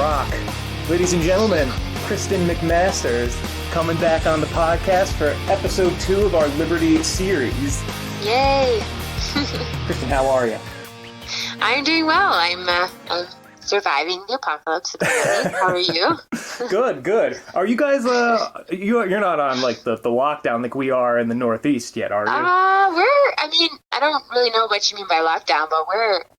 rock. Ladies and gentlemen, Kristen McMasters coming back on the podcast for episode 2 of our Liberty series. Yay! Kristen, how are you? I'm doing well. I'm surviving the apocalypse, apparently. How are you? Good. Are you guys, you're not on, like, the lockdown like we are in the Northeast yet, are you? I don't really know what you mean by lockdown, but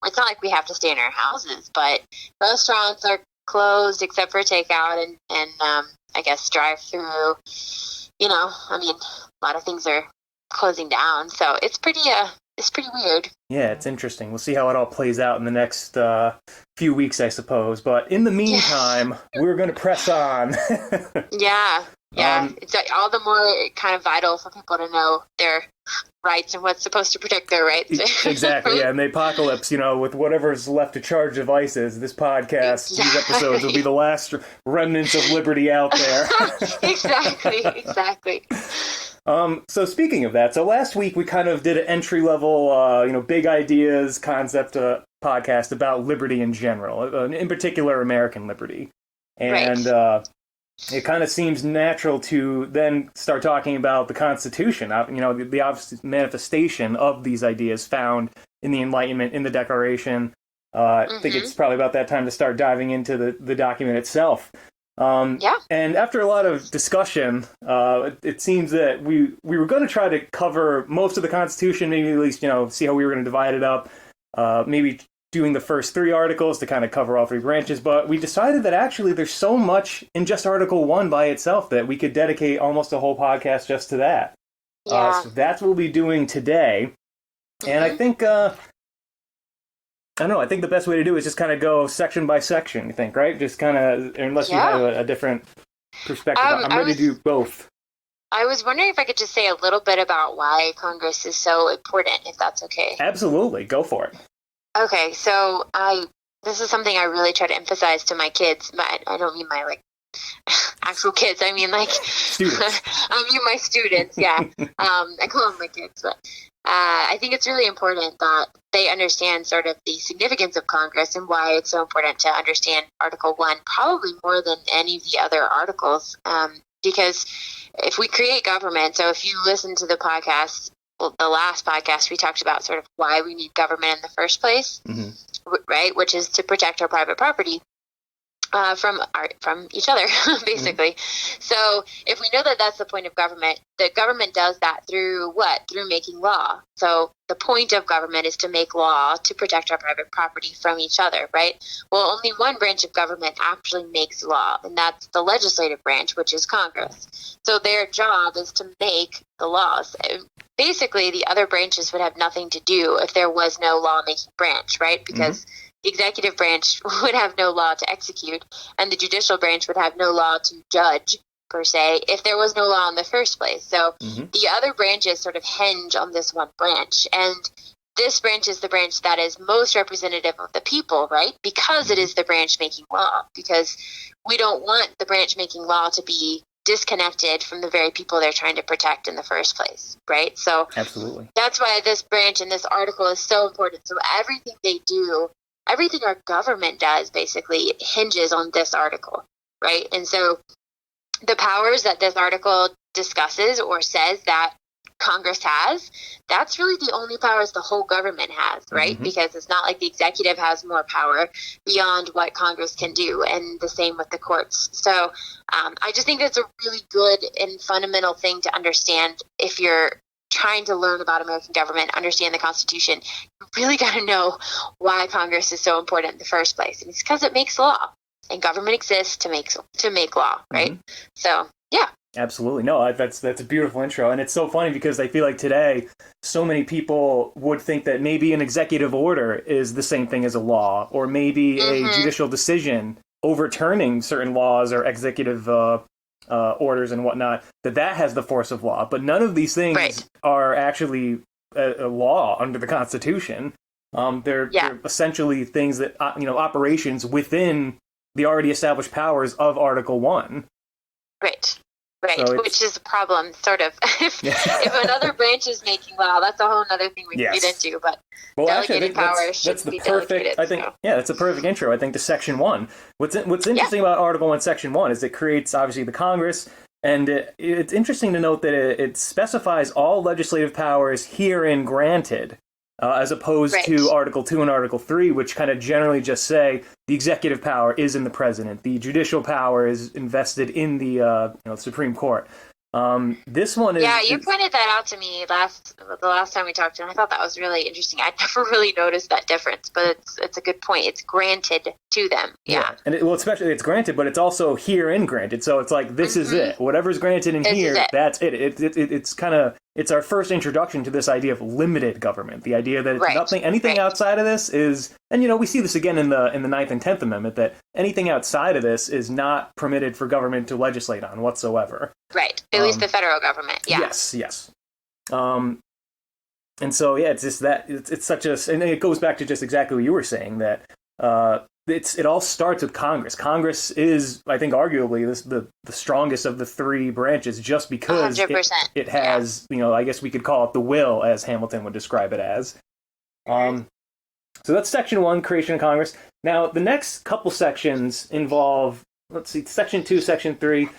it's not like we have to stay in our houses, but restaurants are closed except for takeout and I guess drive-through. You know, I mean, a lot of things are closing down, so it's pretty weird. Yeah, it's interesting. We'll see how it all plays out in the next few weeks, I suppose. But in the meantime, we're going to press on. Yeah. It's all the more kind of vital for people to know their rights and what's supposed to protect their rights. Exactly, yeah. In the apocalypse, you know, with whatever's left to charge devices, this podcast, These episodes will be the last remnants of liberty out there. Exactly. So speaking of that, so last week we kind of did an entry-level, big ideas concept podcast about liberty in general, in particular American liberty. And it kind of seems natural to then start talking about the Constitution, the obvious manifestation of these ideas found in the Enlightenment, in the Declaration. I think it's probably about that time to start diving into the document itself. And after a lot of discussion, it seems that we were going to try to cover most of the Constitution, maybe at least, see how we were going to divide it up, maybe doing the first 3 articles to kind of cover all 3 branches, but we decided that actually there's so much in just Article 1 by itself that we could dedicate almost a whole podcast just to that. Yeah. So that's what we'll be doing today. And I think, I think the best way to do is just kind of go section by section, you think, right? Just kind of, unless you have a different perspective. I'm ready to do both. I was wondering if I could just say a little bit about why Congress is so important, if that's okay. Absolutely. Go for it. Okay, so this is something I really try to emphasize to my kids. I don't mean my, actual kids. I mean, students. I mean my students, yeah. I call them my kids, but I think it's really important that they understand sort of the significance of Congress and why it's so important to understand Article 1, probably more than any of the other articles, because if we create government, so if you listen to the podcast, the last podcast, we talked about sort of why we need government in the first place, right? Which is to protect our private property from each other, basically. So if we know that that's the point of government, the government does that through what? Through making law. So the point of government is to make law to protect our private property from each other, right? Well, only one branch of government actually makes law, and that's the legislative branch, which is Congress. So their job is to make the laws. Basically, the other branches would have nothing to do if there was no lawmaking branch, right? Because the executive branch would have no law to execute, and the judicial branch would have no law to judge, per se, if there was no law in the first place. So the other branches sort of hinge on this one branch, and this branch is the branch that is most representative of the people, right? Because it is the branch making law, because we don't want the branch making law to be disconnected from the very people they're trying to protect in the first place, right? So absolutely, that's why this branch in this article is so important. So everything they do, everything our government does, basically hinges on this article, right? And so the powers that this article discusses or says that Congress has, that's really the only powers the whole government has, right? Because it's not like the executive has more power beyond what Congress can do, and the same with the courts. So I just think that's a really good and fundamental thing to understand if you're trying to learn about American government, understand the Constitution. You really got to know why Congress is so important in the first place. And it's because it makes law, and government exists to make law, right? So, yeah. Absolutely. No, that's a beautiful intro. And it's so funny because I feel like today, so many people would think that maybe an executive order is the same thing as a law, or maybe a judicial decision overturning certain laws or executive orders and whatnot, that has the force of law. But none of these things are actually a law under the Constitution. They're essentially things that, operations within the already established powers of Article 1. Right. Right, So which is a problem, sort of. If another branch is making law, that's a whole other thing we can get into. But well, actually, I delegating think power should that's the be perfect. delegated. I think So. yeah, that's a perfect intro. I think to Section 1. What's interesting about Article 1, Section 1 is it creates obviously the Congress, and it's interesting to note that it specifies all legislative powers herein granted. As opposed to Article 2 and Article 3, which kind of generally just say the executive power is in the president, the judicial power is invested in the Supreme Court. This one is... Yeah, you pointed that out to me the last time we talked, and I thought that was really interesting. I never really noticed that difference, but it's a good point. It's granted to them. Yeah. And especially it's granted, but it's also herein granted. So it's like, this is it. Whatever's granted in here, that's it. It's kind of... It's our first introduction to this idea of limited government. The idea that anything outside of this is, and we see this again in the 9th and 10th Amendment, that anything outside of this is not permitted for government to legislate on whatsoever. Right. At least the federal government. Yeah. Yes. And so it's just that it's such a, and it goes back to just exactly what you were saying, that it all starts with Congress. Congress is, I think, arguably the strongest of the three branches, just because it has, I guess we could call it the will, as Hamilton would describe it as. So that's Section 1, creation of Congress. Now, the next couple sections involve, Section 2, Section 3.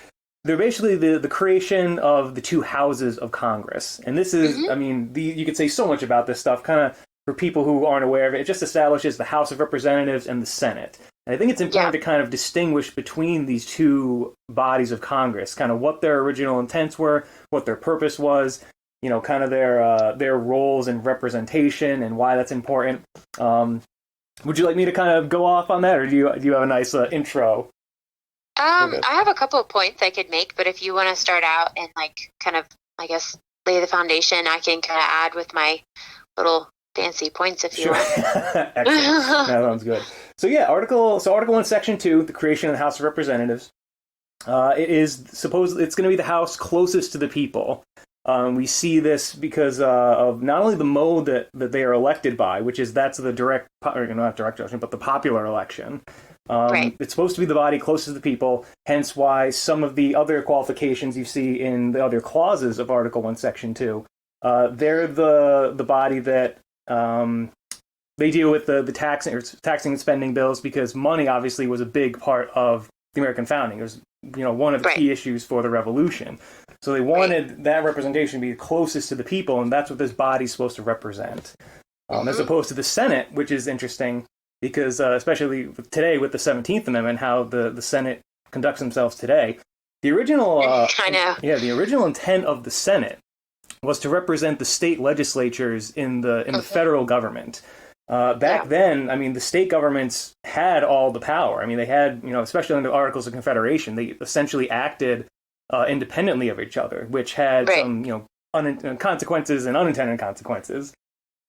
They're basically the creation of the two houses of Congress. And this is, you could say so much about this stuff, kind of, for people who aren't aware of it. It just establishes the House of Representatives and the Senate. And I think it's important to kind of distinguish between these two bodies of Congress, kind of what their original intents were, what their purpose was, kind of their roles and representation and why that's important. Would you like me to kind of go off on that, or do you have a nice intro? I have a couple of points I could make, but if you want to start out and kind of, I guess, lay the foundation, I can kind of add with my little fancy points if you want. Excellent. That sounds good. So Article 1, Section 2, the creation of the House of Representatives. It's going to be the House closest to the people. We see this because of not only the mode that they are elected by, which is that's the not direct election, but the popular election. It's supposed to be the body closest to the people, hence why some of the other qualifications you see in the other clauses of Article 1, Section 2, they're the body that they deal with the taxing and spending bills, because money obviously was a big part of the American founding. It was one of the key issues for the Revolution. So they wanted that representation to be closest to the people, and that's what this body's supposed to represent. As opposed to the Senate, which is interesting because especially today with the 17th Amendment, how the Senate conducts themselves today. The original the original intent of the Senate was to represent the state legislatures in the federal government. Back then, the state governments had all the power. They had, especially under Articles of Confederation, they essentially acted independently of each other, which had some, consequences and unintended consequences.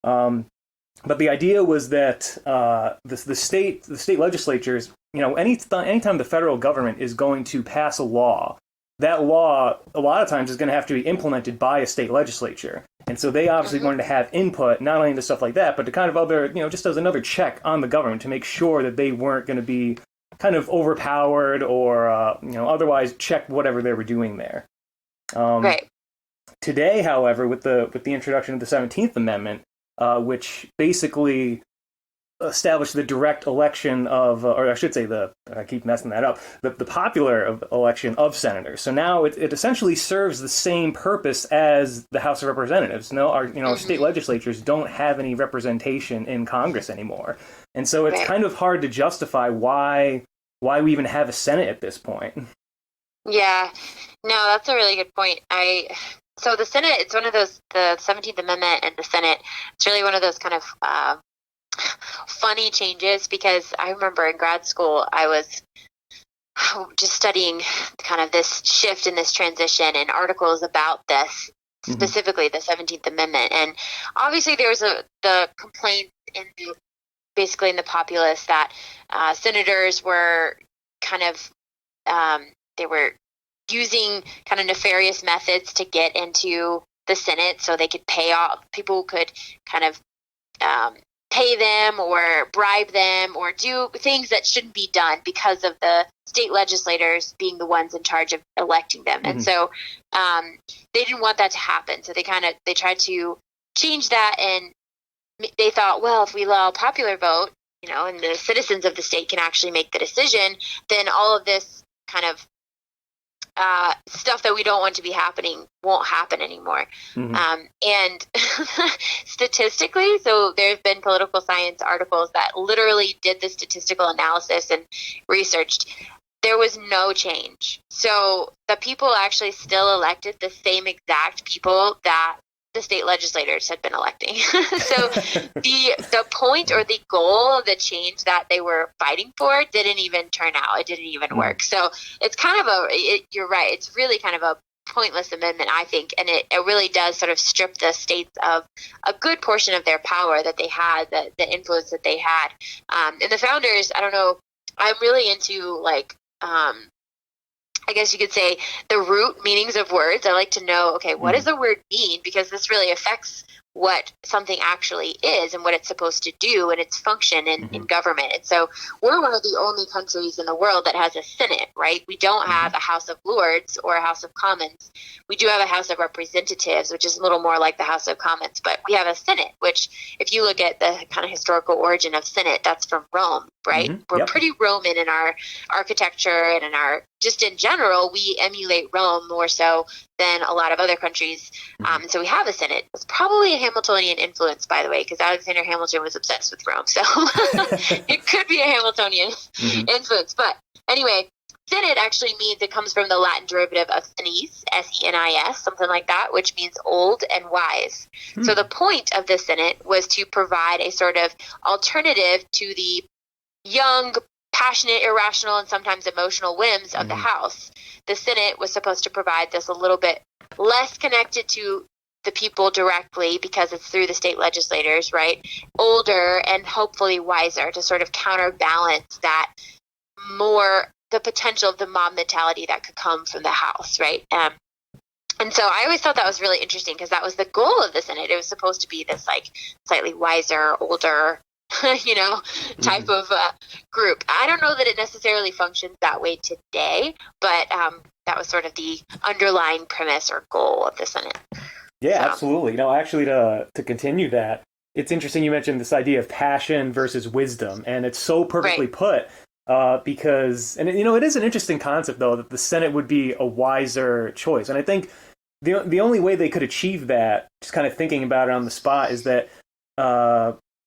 But the idea was that the state legislatures, anytime the federal government is going to pass a law, that law, a lot of times, is going to have to be implemented by a state legislature. And so they obviously going to have input, not only into stuff like that, but to kind of other, just as another check on the government to make sure that they weren't going to be kind of overpowered or, otherwise check whatever they were doing there. Today, however, with the introduction of the 17th Amendment, which basically established the direct election of, or I should say I keep messing that up, the popular election of senators. So now it essentially serves the same purpose as the House of Representatives. Our state legislatures don't have any representation in Congress anymore. And so it's kind of hard to justify why we even have a Senate at this point. Yeah, no, that's a really good point. So the Senate, it's one of those, the 17th Amendment and the Senate, it's really one of those kind of funny changes, because I remember in grad school, I was just studying kind of this shift in this transition and articles about this, specifically the 17th Amendment. And obviously there was the complaint basically in the populace that senators were kind of, they were using kind of nefarious methods to get into the Senate so they could pay off, people could kind of pay them or bribe them or do things that shouldn't be done because of the state legislators being the ones in charge of electing them. And so they didn't want that to happen. So they tried to change that, and they thought, well, if we allow popular vote, and the citizens of the state can actually make the decision, then all of this kind of stuff that we don't want to be happening won't happen anymore. And statistically, so there have been political science articles that literally did the statistical analysis and researched. There was no change. So the people actually still elected the same exact people that the state legislators had been electing. So the point or the goal of the change that they were fighting for didn't even turn out. It didn't even work. So it's kind of you're right. It's really kind of a pointless amendment, I think. And it really does sort of strip the states of a good portion of their power that they had, the influence that they had. And the founders, I don't know, I'm really into I guess you could say the root meanings of words. I like to know, okay, what does a word mean? Because this really affects what something actually is and what it's supposed to do and its function in government. And so we're one of the only countries in the world that has a Senate, right? We don't have a House of Lords or a House of Commons. We do have a House of Representatives, which is a little more like the House of Commons, but we have a Senate, which if you look at the kind of historical origin of Senate, that's from Rome, right? We're pretty Roman in our architecture and just in general, we emulate Rome more so than a lot of other countries. And so we have a Senate. It's probably a Hamiltonian influence, by the way, because Alexander Hamilton was obsessed with Rome. So it could be a Hamiltonian influence. But anyway, Senate actually means, it comes from the Latin derivative of senis, S-E-N-I-S, something like that, which means old and wise. So the point of the Senate was to provide a sort of alternative to the young, passionate, irrational, and sometimes emotional whims of the House. The Senate was supposed to provide this a little bit less connected to the people directly because it's through the state legislators, right? Older and hopefully wiser to sort of counterbalance that the potential of the mob mentality that could come from the House, right? And so I always thought that was really interesting because that was the goal of the Senate. It was supposed to be this like slightly wiser, older, type of group. I don't know that it necessarily functions that way today, but that was sort of the underlying premise or goal of the Senate. Yeah, absolutely. Actually, to continue that, it's interesting you mentioned this idea of passion versus wisdom, and it's so perfectly put because, and it is an interesting concept, though, that the Senate would be a wiser choice. And I think the only way they could achieve that, just kind of thinking about it on the spot, is that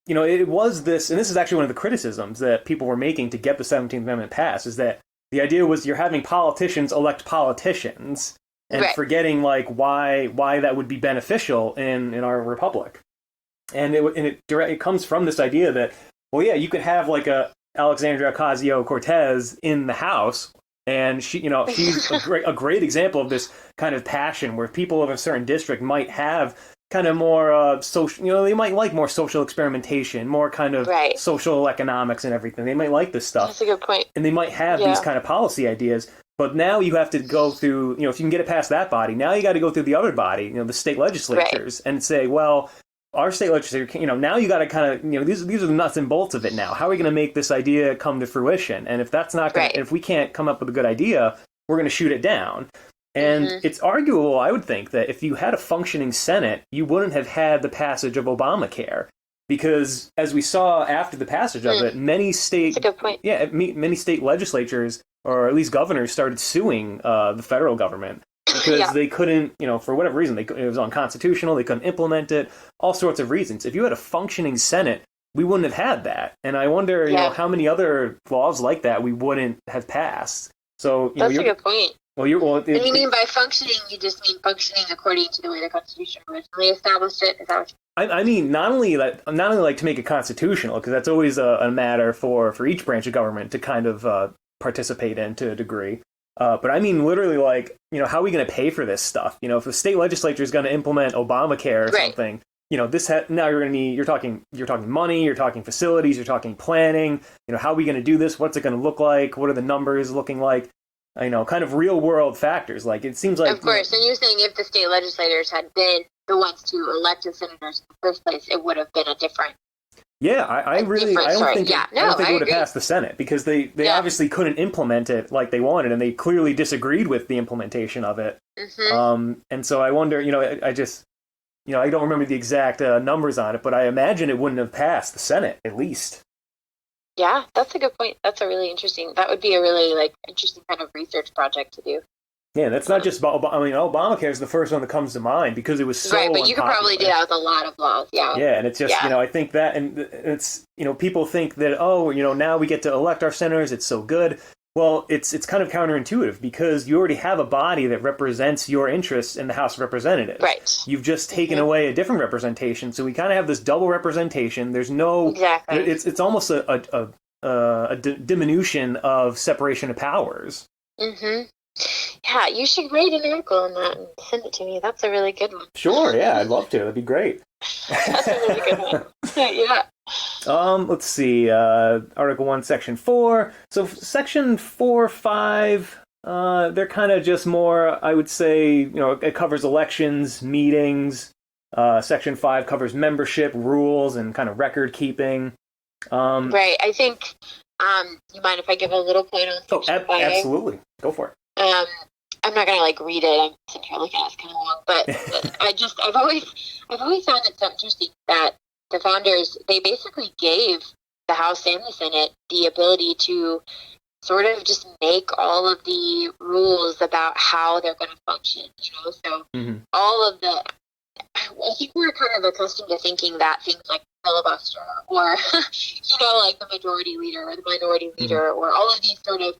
it was this, and this is actually one of the criticisms that people were making to get the 17th Amendment passed, is that the idea was you're having politicians elect politicians and forgetting why that would be beneficial in our republic. And it comes from this idea that, well, yeah, you could have a Alexandria Ocasio-Cortez in the House, and she's a great example of this kind of passion where people of a certain district might have kind of more social, they might like more social experimentation, more kind of social economics and everything. They might like this stuff. That's a good point. And they might have these kind of policy ideas. But now you have to go through, if you can get it past that body, now you got to go through the other body, the state legislatures, and say, well, our state legislature, now you got to kind of, these are the nuts and bolts of it now. How are we going to make this idea come to fruition? And if that's not going if we can't come up with a good idea, we're going to shoot it down. And it's arguable, I would think, that if you had a functioning Senate, you wouldn't have had the passage of Obamacare. Because as we saw after the passage of it, many state legislatures, or at least governors, started suing the federal government because they couldn't, for whatever reason, it was unconstitutional, they couldn't implement it, all sorts of reasons. If you had a functioning Senate, we wouldn't have had that. And I wonder, how many other laws like that we wouldn't have passed. So that's a good point. Well, and you mean by functioning, you just mean functioning according to the way the Constitution originally established it? Is that what I mean, not only to make it constitutional, because that's always a matter for each branch of government to kind of participate in to a degree. But I mean, literally, how are we going to pay for this stuff? If the state legislature is going to implement Obamacare or something, now you're talking money, you're talking facilities, you're talking planning. How are we going to do this? What's it going to look like? What are the numbers looking like? Kind of real world factors. It seems like, of course. And you're saying if the state legislators had been the ones to elect the senators in the first place, it would have been a different Yeah, I don't think it would have passed the Senate because they obviously couldn't implement it like they wanted, and they clearly disagreed with the implementation of it. Mm-hmm. And so I wonder, I don't remember the exact numbers on it, but I imagine it wouldn't have passed the Senate at least. Yeah, that's a good point. That would be a really interesting kind of research project to do. Yeah, that's not just Obamacare is the first one that comes to mind because it was so right. But unpopular. You could probably do that with a lot of laws. Yeah. Yeah, and it's just I think that, and it's people think that now we get to elect our senators. It's so good. Well, it's kind of counterintuitive because you already have a body that represents your interests in the House of Representatives. Right. You've just taken away a different representation, so we kind of have this double representation. There's no exactly. It's almost a diminution of separation of powers. Mm-hmm. Yeah, you should write an article on that and send it to me. That's a really good one. Sure, yeah, I'd love to. That'd be great. That's a really good one. Yeah. Let's see. Article 1, Section 4. So Section 4, 5, they're kind of just more, I would say, it covers elections, meetings. Section 5 covers membership, rules, and kind of record keeping. Right. I think, you mind if I give a little point on Section 5? Absolutely. Go for it. I'm not gonna read it. I'm sitting here looking at it, it's kind of long, but I've always found it so interesting that the founders, they basically gave the House and the Senate the ability to sort of just make all of the rules about how they're going to function. So all of the, I think we're kind of accustomed to thinking that things like filibuster or like the majority leader or the minority leader or all of these sort of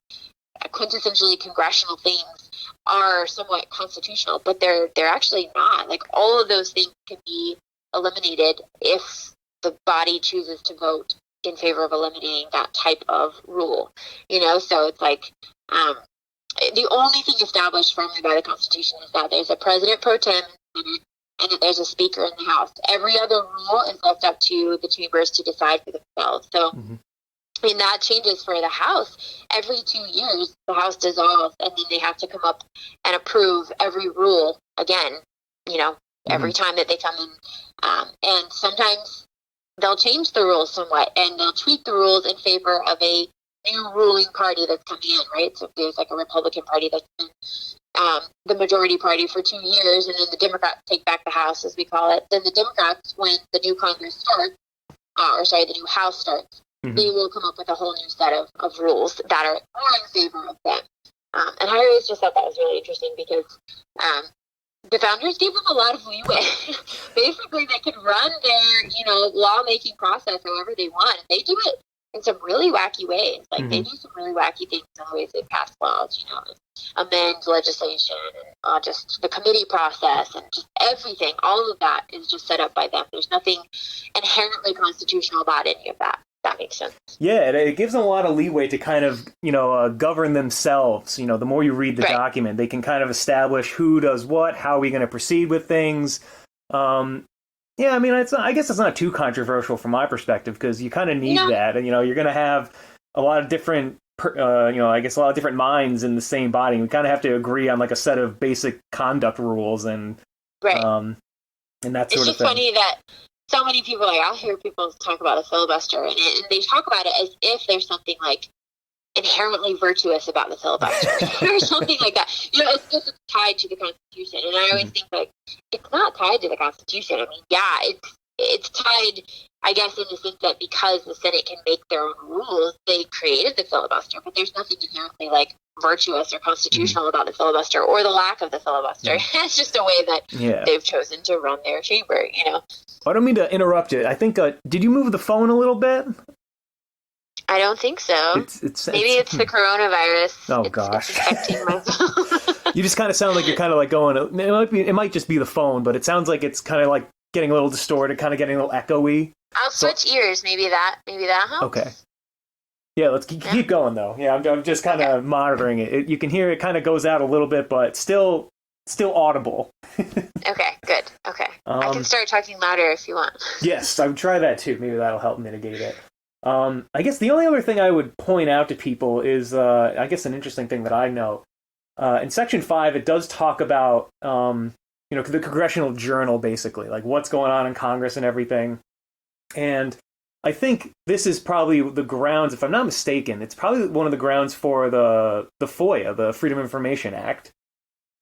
quintessentially congressional things are somewhat constitutional, but they're actually not. All of those things can be eliminated if the body chooses to vote in favor of eliminating that type of rule. So it's the only thing established firmly by the Constitution is that there's a president pro tem and that there's a speaker in the House. Every other rule is left up to the chambers to decide for themselves. So that changes for the House. Every 2 years, the House dissolves, and then they have to come up and approve every rule again, every time that they come in. And sometimes they'll change the rules somewhat, and they'll tweak the rules in favor of a new ruling party that's coming in, right? So if there's a Republican Party that's been the majority party for 2 years, and then the Democrats take back the House, as we call it, then the Democrats, when the new Congress starts, the new House starts, they will come up with a whole new set of rules that are more in favor of them. And I always just thought that was really interesting because the founders gave them a lot of leeway. Basically, they could run their, lawmaking process however they want. And they do it in some really wacky ways. They do some really wacky things in the ways they pass laws, amend legislation, and just the committee process, and just everything. All of that is just set up by them. There's nothing inherently constitutional about any of that. That makes sense. Yeah, it gives them a lot of leeway to kind of, govern themselves. The more you read the document, they can kind of establish who does what, how are we going to proceed with things. I guess it's not too controversial from my perspective because you kind of need that. And, you're going to have a lot of different, a lot of different minds in the same body. We kind of have to agree on a set of basic conduct rules and that sort of thing. It's just funny that so many people, I'll hear people talk about a filibuster, and they talk about it as if there's something inherently virtuous about the filibuster or something like that. As if it's tied to the Constitution. And I always think it's not tied to the Constitution. It's tied, I guess, in the sense that because the Senate can make their own rules, they created the filibuster. But there's nothing inherently virtuous or constitutional about the filibuster or the lack of the filibuster. It's just a way that they've chosen to run their chamber. I don't mean to interrupt you. I think, did you move the phone a little bit? I don't think so. Maybe it's the coronavirus. Oh, gosh. It's affecting my phone. You just kind of sound like you're kind of going, it might just be the phone, but it sounds like it's kind of getting a little distorted, kind of getting a little echoey. I'll switch ears. Maybe that helps. Okay. Yeah, let's keep going, though. Yeah, I'm just kind of monitoring it. You can hear it kind of goes out a little bit, but still audible. Okay, good. Okay. I can start talking louder if you want. Yes, I would try that, too. Maybe that'll help mitigate it. I guess the only other thing I would point out to people is, I guess, an interesting thing that I know. In Section 5, it does talk about, the Congressional Journal, basically, what's going on in Congress and everything. And I think this is probably the grounds, if I'm not mistaken, it's probably one of the grounds for the FOIA, the Freedom of Information Act.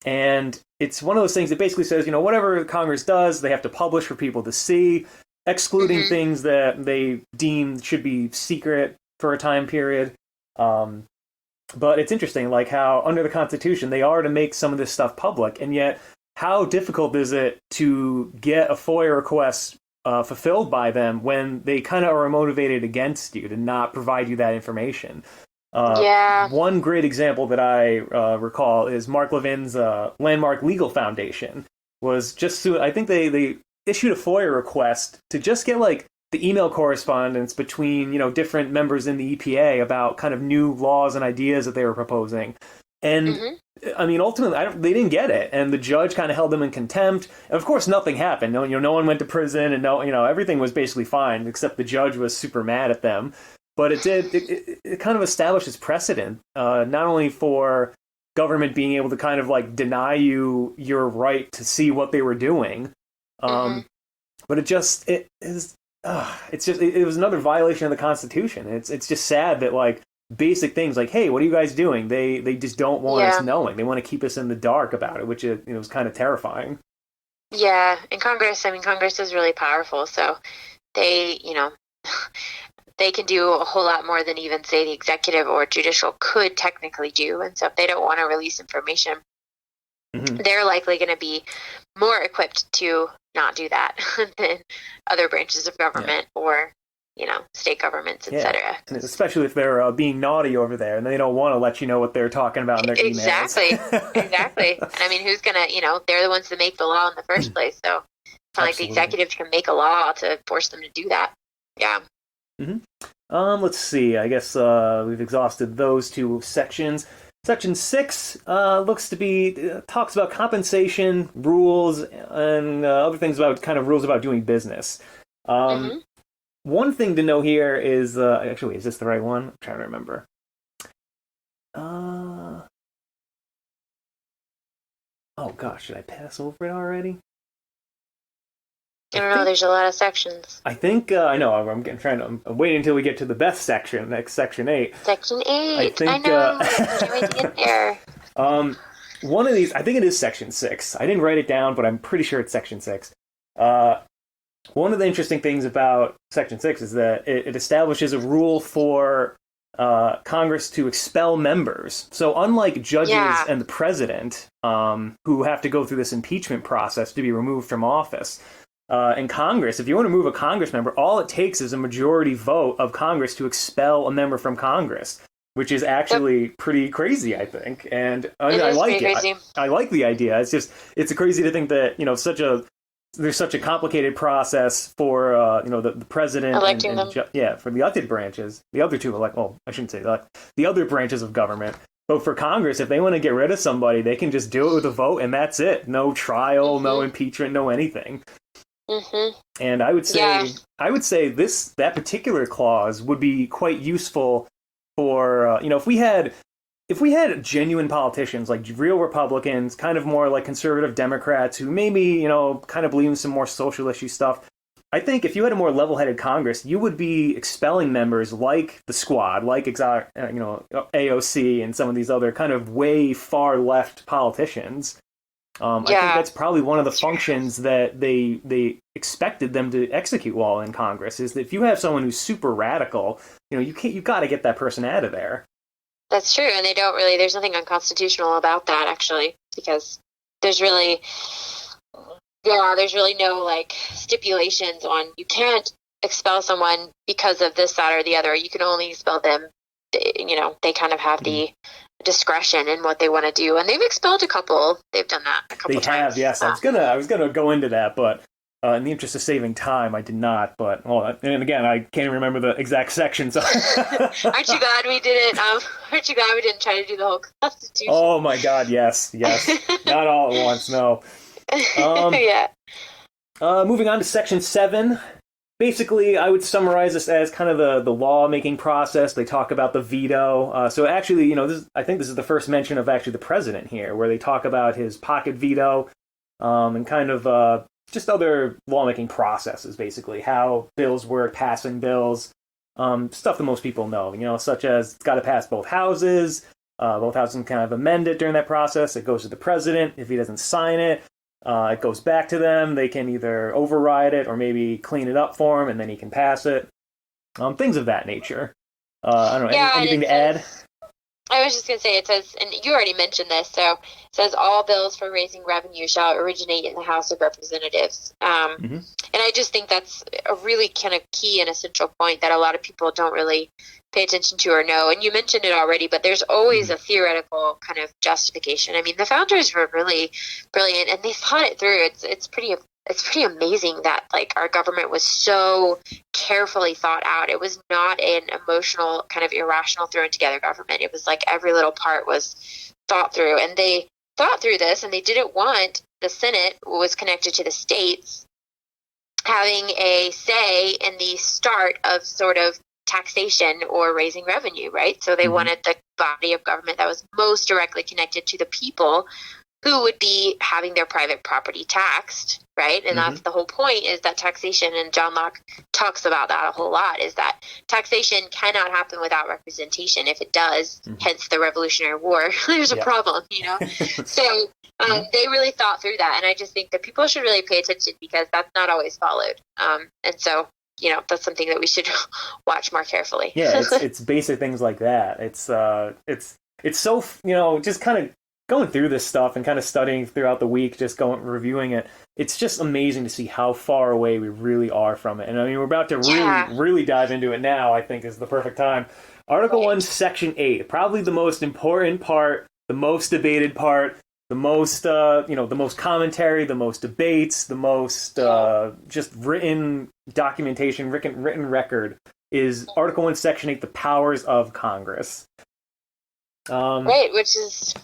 And it's one of those things that basically says, whatever Congress does, they have to publish for people to see, excluding things that they deem should be secret for a time period. But it's interesting, like how under the Constitution, they are to make some of this stuff public, and yet how difficult is it to get a FOIA request fulfilled by them when they kind of are motivated against you to not provide you that information? One great example that I recall is Mark Levin's Landmark Legal Foundation was just I think they issued a FOIA request to just get like the email correspondence between different members in the EPA about kind of new laws and ideas that they were proposing. And I mean, ultimately, they didn't get it, and the judge kind of held them in contempt. And of course, nothing happened. No one went to prison, and everything was basically fine, except the judge was super mad at them. But it kind of establishes precedent, not only for government being able to kind of like deny you your right to see what they were doing, but it was another violation of the Constitution. It's just sad that like basic things like, hey, what are you guys doing? They just don't want us knowing. They want to keep us in the dark about it, which is kind of terrifying. Yeah, and Congress is really powerful, so they they can do a whole lot more than even say the executive or judicial could technically do. And so if they don't want to release information, they're likely going to be more equipped to not do that than other branches of government or state governments, etc. And especially if they're being naughty over there and they don't want to let you know what they're talking about in their emails. Exactly. And I mean, who's going to, they're the ones that make the law in the first place. So it's not like the executive can make a law to force them to do that. Yeah. Let's see. I guess we've exhausted those two sections. Section 6 looks to be talks about compensation rules and other things about kind of rules about doing business. One thing to know here is actually, is this the right one? I'm trying to remember. Oh gosh, should I pass over it already? I don't know. There's a lot of sections. I think I know. I'm waiting until we get to the best section, next section 8. Section 8. I know. Can't wait to get there. One of these, I think it is section 6. I didn't write it down, but I'm pretty sure it's section 6. One of the interesting things about section 6 is that it establishes a rule for Congress to expel members. So unlike judges and the president, who have to go through this impeachment process to be removed from office, in Congress, if you want to move a Congress member, all it takes is a majority vote of Congress to expel a member from Congress, which is actually pretty crazy, I think. And I like it. I like the idea. It's crazy to think that there's such a complicated process for the president electing them. For the elected branches, the other two I shouldn't say that, the other branches of government. But for Congress, if they want to get rid of somebody, they can just do it with a vote, and that's it. No trial, no impeachment, no anything. And I would say that particular clause would be quite useful for if we had genuine politicians, like real Republicans, kind of more like conservative Democrats who maybe kind of believe in some more social issue stuff. I think if you had a more level-headed Congress, you would be expelling members like the Squad, like AOC, and some of these other kind of way far left politicians. I think that's probably one of the functions that they expected them to execute while in Congress, is that if you have someone who's super radical, you've got to get that person out of there. That's true, and there's nothing unconstitutional about that, actually, because there's really no stipulations on, you can't expel someone because of this, that, or the other. You can only expel them, they kind of have the discretion in what they want to do, and they've expelled a couple. They've done that a couple times. They have, yes. I was gonna go into that, but in the interest of saving time, I did not. But and again, I can't even remember the exact sections. Aren't you glad we didn't? Aren't you glad we didn't try to do the whole Constitution? Oh my God, yes, not all at once, no. Moving on to section 7. Basically, I would summarize this as kind of the law-making process. They talk about the veto. So actually, I think this is the first mention of actually the president here, where they talk about his pocket veto, and kind of just other lawmaking processes, basically how bills work, passing bills, stuff that most people know. Such as it's got to pass both houses. Both houses can kind of amend it during that process. It goes to the president. If he doesn't sign it, it goes back to them. They can either override it or maybe clean it up for him, and then he can pass it. Things of that nature. I don't know. Anything to add? I was just going to say, it says, and you already mentioned this, so it says all bills for raising revenue shall originate in the House of Representatives. And I just think that's a really kind of key and essential point that a lot of people don't really pay attention to or know. And you mentioned it already, but there's always a theoretical kind of justification. I mean, the founders were really brilliant, and they thought it through. It's pretty amazing that like our government was so carefully thought out. It was not an emotional kind of irrational thrown together government. It was like every little part was thought through, and they thought through this, and they didn't want the Senate, who was connected to the states, having a say in the start of sort of taxation or raising revenue, right? So they wanted the body of government that was most directly connected to the people who would be having their private property taxed, right? And that's the whole point, is that taxation, and John Locke talks about that a whole lot, is that taxation cannot happen without representation. If it does, hence the Revolutionary War, there's a problem, So they really thought through that, and I just think that people should really pay attention because that's not always followed. And so, that's something that we should watch more carefully. Yeah, it's basic things like that. It's so, just kind of going through this stuff and kind of studying throughout the week, just reviewing it, it's just amazing to see how far away we really are from it. And I mean, we're about to really dive into it now. I think is the perfect time. Article 1, Section 8, probably the most important part, the most debated part, the most, the most commentary, the most debates, the most just written documentation, written record is Article 1, Section 8, the powers of Congress. Right, which is,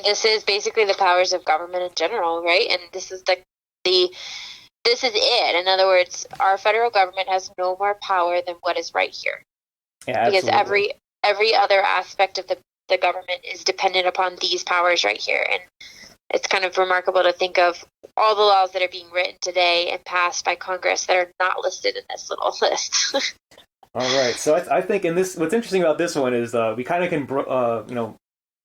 this is basically the powers of government in general, right? And this is this is it. In other words, our federal government has no more power than what is right here. Yeah, because every other aspect of the government is dependent upon these powers right here. And it's kind of remarkable to think of all the laws that are being written today and passed by Congress that are not listed in this little list. All right, so I think what's interesting about this one is we kind of can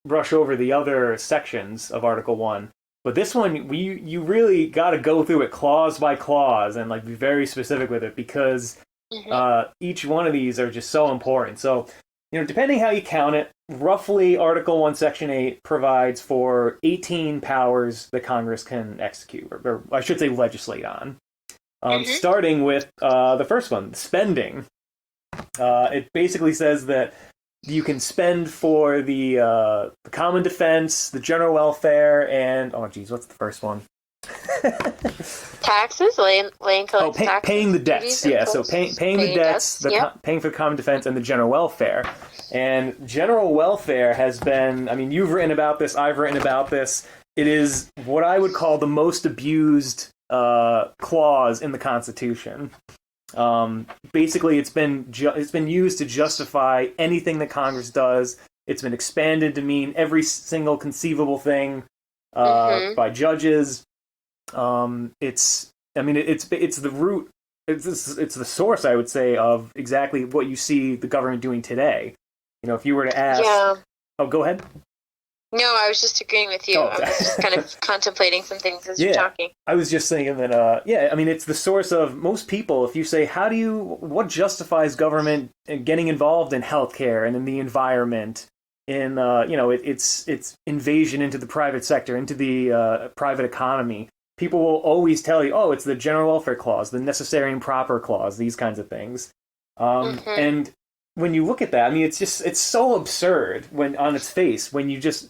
brush over the other sections of Article 1, but this one you really got to go through it clause by clause and like be very specific with it because each one of these are just so important. So depending how you count it, roughly Article 1, Section 8 provides for 18 powers that Congress can execute, or I should say legislate on. Starting with the first one, spending. It basically says that you can spend for the common defense, the general welfare, and what's the first one? Taxes, taxes. Paying the debts. Yeah, so paying the debts, paying for the common defense, and the general welfare. And general welfare has been, you've written about this, I've written about this. It is what I would call the most abused clause in the Constitution. Basically, it's been used to justify anything that Congress does. It's been expanded to mean every single conceivable thing by judges. It's the root. It's the source, I would say, of exactly what you see the government doing today. If you were to ask, oh, go ahead. No, I was just agreeing with you. I was just kind of contemplating some things as you're talking. I was just thinking that, it's the source of most people. If you say, what justifies government getting involved in healthcare and in the environment, in, it's invasion into the private sector, into the private economy, people will always tell you, it's the general welfare clause, the necessary and proper clause, these kinds of things. And when you look at that, it's so absurd when on its face, when you just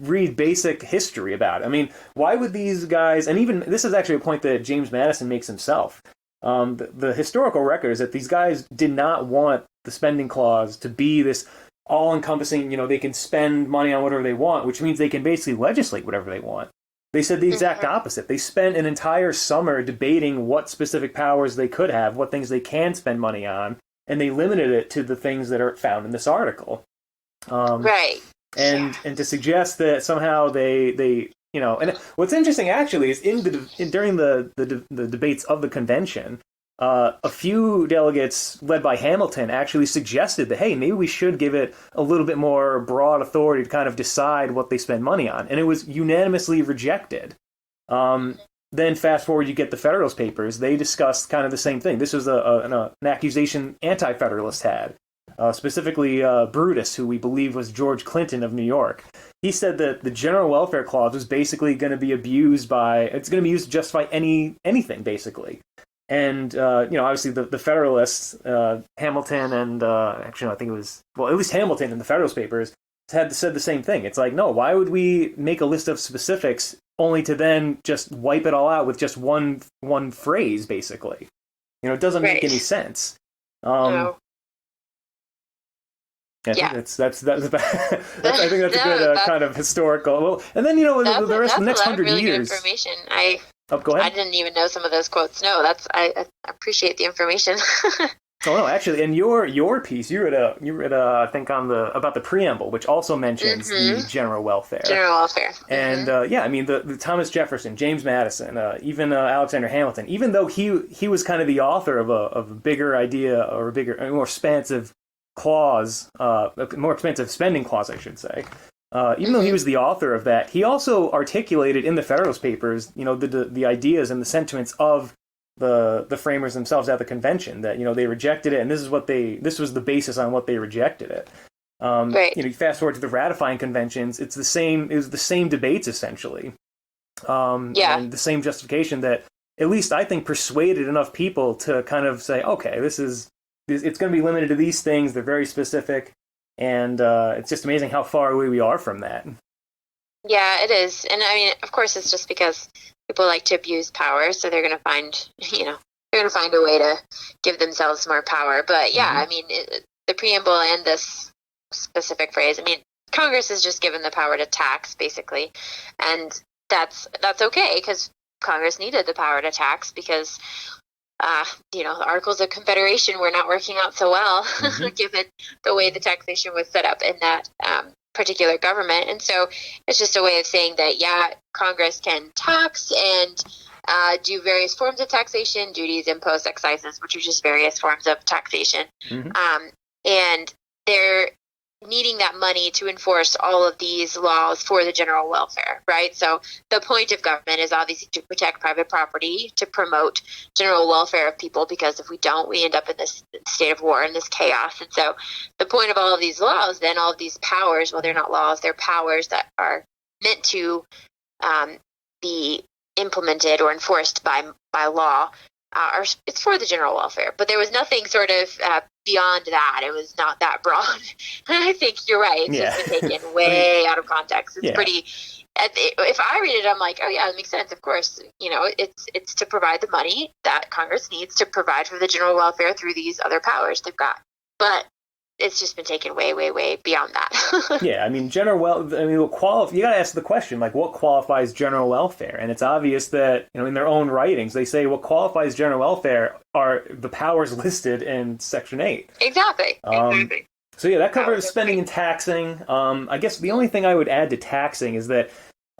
read basic history about it. Why would these guys, and even this is actually a point that James Madison makes himself, the historical record is that these guys did not want the spending clause to be this all-encompassing, they can spend money on whatever they want, which means they can basically legislate whatever they want. They said the exact opposite. They spent an entire summer debating what specific powers they could have, what things they can spend money on, and they limited it to the things that are found in this article. Right. And to suggest that somehow they and what's interesting actually is during the debates of the convention, a few delegates led by Hamilton actually suggested that, hey, maybe we should give it a little bit more broad authority to kind of decide what they spend money on, and it was unanimously rejected. Then fast forward, you get the Federalist Papers. They discussed kind of the same thing. This was an accusation anti-Federalists had, specifically Brutus, who we believe was George Clinton of New York. He said that the General Welfare Clause was basically going to be abused it's going to be used to justify anything, basically. And, obviously the Federalists, Hamilton and, actually, no, I think it was, well, at least Hamilton in the Federalist Papers had said the same thing. It's like, no, why would we make a list of specifics only to then just wipe it all out with just one phrase, basically? It doesn't make any sense. No. I think that's I think that's a good kind of historical. Well, and then the next 100 really years. Good information. Go ahead. I didn't even know some of those quotes. No, I appreciate the information. Oh no, actually, in your piece, you read I think about the preamble, which also mentions the general welfare. General welfare. And the Thomas Jefferson, James Madison, even Alexander Hamilton, even though he was kind of the author of a bigger idea or a more expansive clause, a more expensive spending clause, I should say. Even though he was the author of that, he also articulated in the Federalist Papers, the ideas and the sentiments of the framers themselves at the convention, that they rejected it, and this was the basis on what they rejected it. Right. You fast forward to the ratifying conventions, it was the same debates essentially, and the same justification that at least I think persuaded enough people to kind of say, okay, it's going to be limited to these things. They're very specific, and it's just amazing how far away we are from that. Yeah, it is, and I mean, of course, it's just because people like to abuse power, so they're going to find, a way to give themselves more power. But yeah, I mean, the preamble and this specific phrase, I mean, Congress is just given the power to tax, basically, and that's okay, because Congress needed the power to tax because, the Articles of Confederation were not working out so well, given the way the taxation was set up in that particular government. And so it's just a way of saying that, yeah, Congress can tax and do various forms of taxation, duties, imposts, excises, which are just various forms of taxation. And they're needing that money to enforce all of these laws for the general welfare, right? So the point of government is obviously to protect private property, to promote general welfare of people, because if we don't, we end up in this state of war and this chaos. And so the point of all of these laws, then all of these powers, well, they're not laws, they're powers that are meant to be implemented or enforced by law, it's for the general welfare. But there was nothing sort of beyond that. It was not that broad. I think you're right. It's just been taken way out of context. It's pretty. If I read it, I'm like, oh yeah, it makes sense. Of course, it's to provide the money that Congress needs to provide for the general welfare through these other powers they've got. But it's just been taken way, way, way beyond that. Yeah, I mean, you got to ask the question, like, what qualifies general welfare? And it's obvious that, in their own writings, they say what qualifies general welfare are the powers listed in Section 8. Exactly. So yeah, that covers spending and taxing. I guess the only thing I would add to taxing is that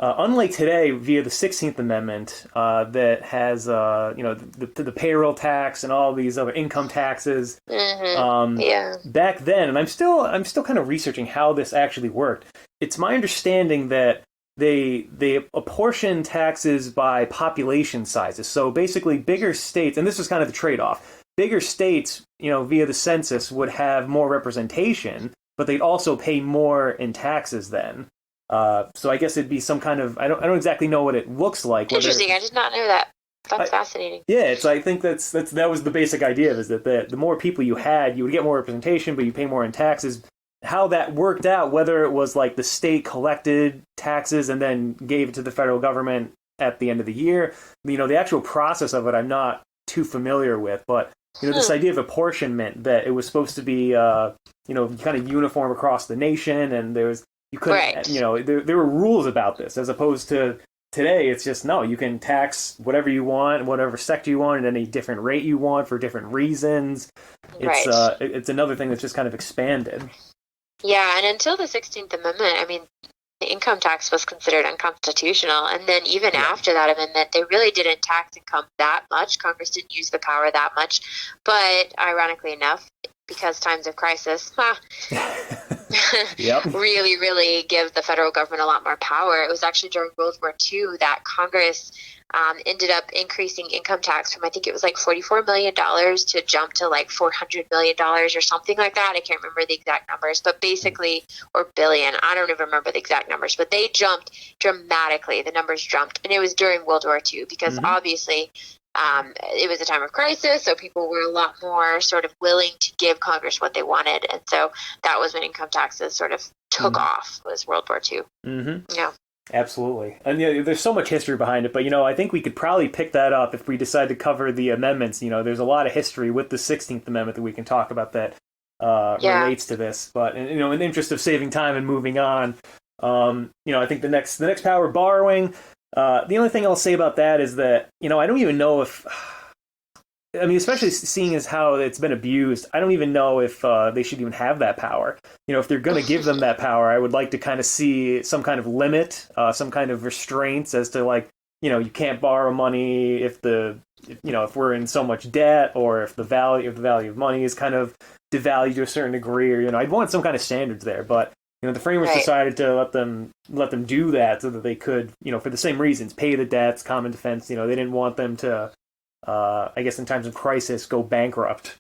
unlike today, via the 16th Amendment, that has the payroll tax and all these other income taxes, back then, and I'm still kind of researching how this actually worked. It's my understanding that they apportion taxes by population sizes. So basically, bigger states, and this was kind of the trade-off. Bigger states, via the census, would have more representation, but they'd also pay more in taxes then. So I guess it'd be some kind of, I don't exactly know what it looks like. Interesting. I did not know that. That's fascinating. Yeah, I think that was the basic idea, is that the more people you had, you would get more representation, but you pay more in taxes. How that worked out, whether it was like the state collected taxes and then gave it to the federal government at the end of the year, the actual process of it, I'm not too familiar with, but this idea of apportionment, that it was supposed to be, kind of uniform across the nation, and you couldn't, there were rules about this, as opposed to today. It's just, no, you can tax whatever you want, whatever sector you want, at any different rate you want for different reasons. It's another thing that's just kind of expanded. Yeah, and until the 16th Amendment, I mean, the income tax was considered unconstitutional. And then even after that amendment, they really didn't tax income that much. Congress didn't use the power that much. But ironically enough, because times of crisis, really, really give the federal government a lot more power. It was actually during World War II that Congress ended up increasing income tax from, I think it was like $44 million to jump to like $400 million or something like that. I can't remember the exact numbers, but basically, or billion, I don't even remember the exact numbers, but they jumped dramatically. The numbers jumped, and it was during World War II because obviously it was a time of crisis, so people were a lot more sort of willing to give Congress what they wanted. And so that was when income taxes sort of took off, was World War II. Yeah. Absolutely. And there's so much history behind it, but I think we could probably pick that up if we decide to cover the amendments. There's a lot of history with the 16th Amendment that we can talk about that relates to this. But in the interest of saving time and moving on, I think the next power, borrowing. The only thing I'll say about that is that I don't even know if. I mean, especially seeing as how it's been abused, I don't even know if they should even have that power. If they're going to give them that power, I would like to kind of see some kind of limit, some kind of restraints as to you can't borrow money if if we're in so much debt, or if the value of money is kind of devalued to a certain degree, or I'd want some kind of standards there. But the framers decided to let them do that so that they could, for the same reasons, pay the debts, common defense. They didn't want them to. I guess in times of crisis, go bankrupt.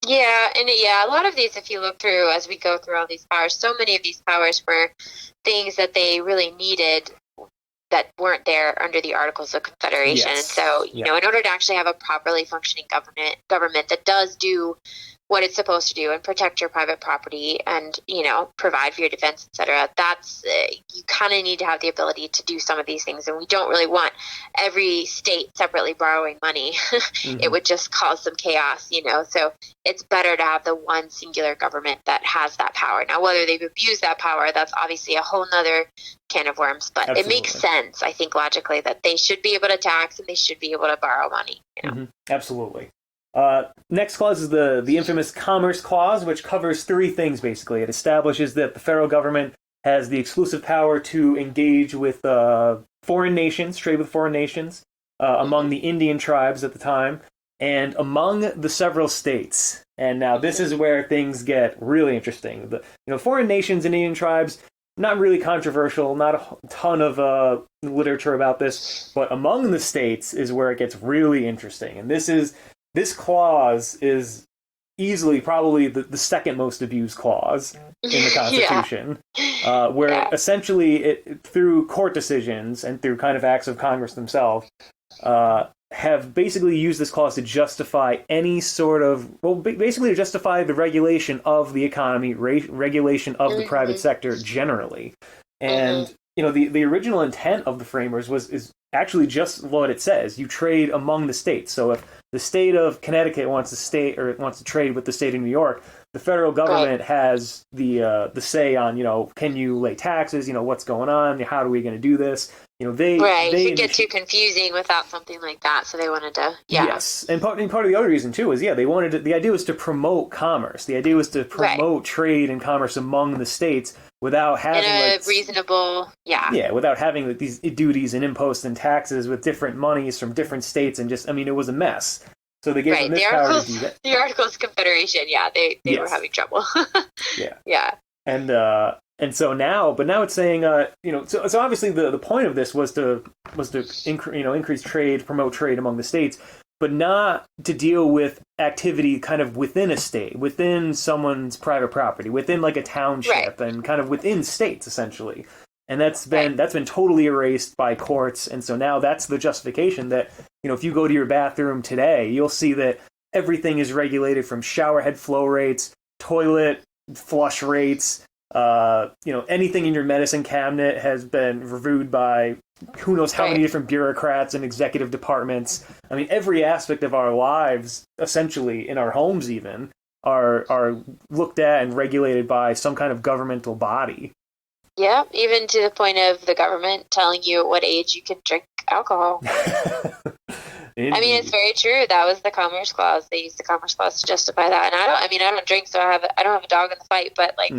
Yeah, and a lot of these, if you look through as we go through all these powers, so many of these powers were things that they really needed that weren't there under the Articles of Confederation. Yes. And so, in order to actually have a properly functioning government that does do what it's supposed to do and protect your private property and, provide for your defense, et cetera, that's, you kind of need to have the ability to do some of these things. And we don't really want every state separately borrowing money. It would just cause some chaos, so it's better to have the one singular government that has that power. Now, whether they've abused that power, that's obviously a whole nother can of worms, but It makes sense, I think, logically, that they should be able to tax and they should be able to borrow money. Absolutely. Next clause is the infamous Commerce Clause, which covers three things, basically. It establishes that the federal government has the exclusive power to engage with foreign nations, trade with foreign nations, among the Indian tribes at the time, and among the several states. And now this is where things get really interesting. Foreign nations and Indian tribes, not really controversial, not a ton of literature about this, but among the states is where it gets really interesting. And this clause is easily probably the second most abused clause in the Constitution, where essentially through court decisions and through kind of acts of Congress themselves, have basically used this clause to justify any sort of, basically to justify the regulation of the economy, regulation of the private sector generally. And, the original intent of the framers is actually just what it says. You trade among the states. So if the state of Connecticut wants to trade with the state of New York, the federal government has the say on, can you lay taxes? What's going on? How are we going to do this? They it could get too confusing without something like that, so they wanted to. Yes, and part of the other reason too is they wanted to, the idea was to promote commerce. The idea was to promote trade and commerce among the states without having reasonable, without having these duties and imposts and taxes with different monies from different states, and it was a mess. So they gave them this power to do that. The Articles of Confederation, they were having trouble. And so now it's saying, so obviously the point of this was to increase trade, promote trade among the states, but not to deal with activity kind of within a state, within someone's private property, within like a township, and kind of within states essentially. And that's been totally erased by courts, and so now that's the justification that if you go to your bathroom today, you'll see that everything is regulated from shower head flow rates, toilet flush rates. Anything in your medicine cabinet has been reviewed by who knows how many different bureaucrats and executive departments. I mean, every aspect of our lives, essentially in our homes even, are looked at and regulated by some kind of governmental body. Yeah, even to the point of the government telling you at what age you can drink alcohol. I mean, it's very true. That was the Commerce Clause. They used the Commerce Clause to justify that. And I don't drink, so I don't have a dog in the fight. But like,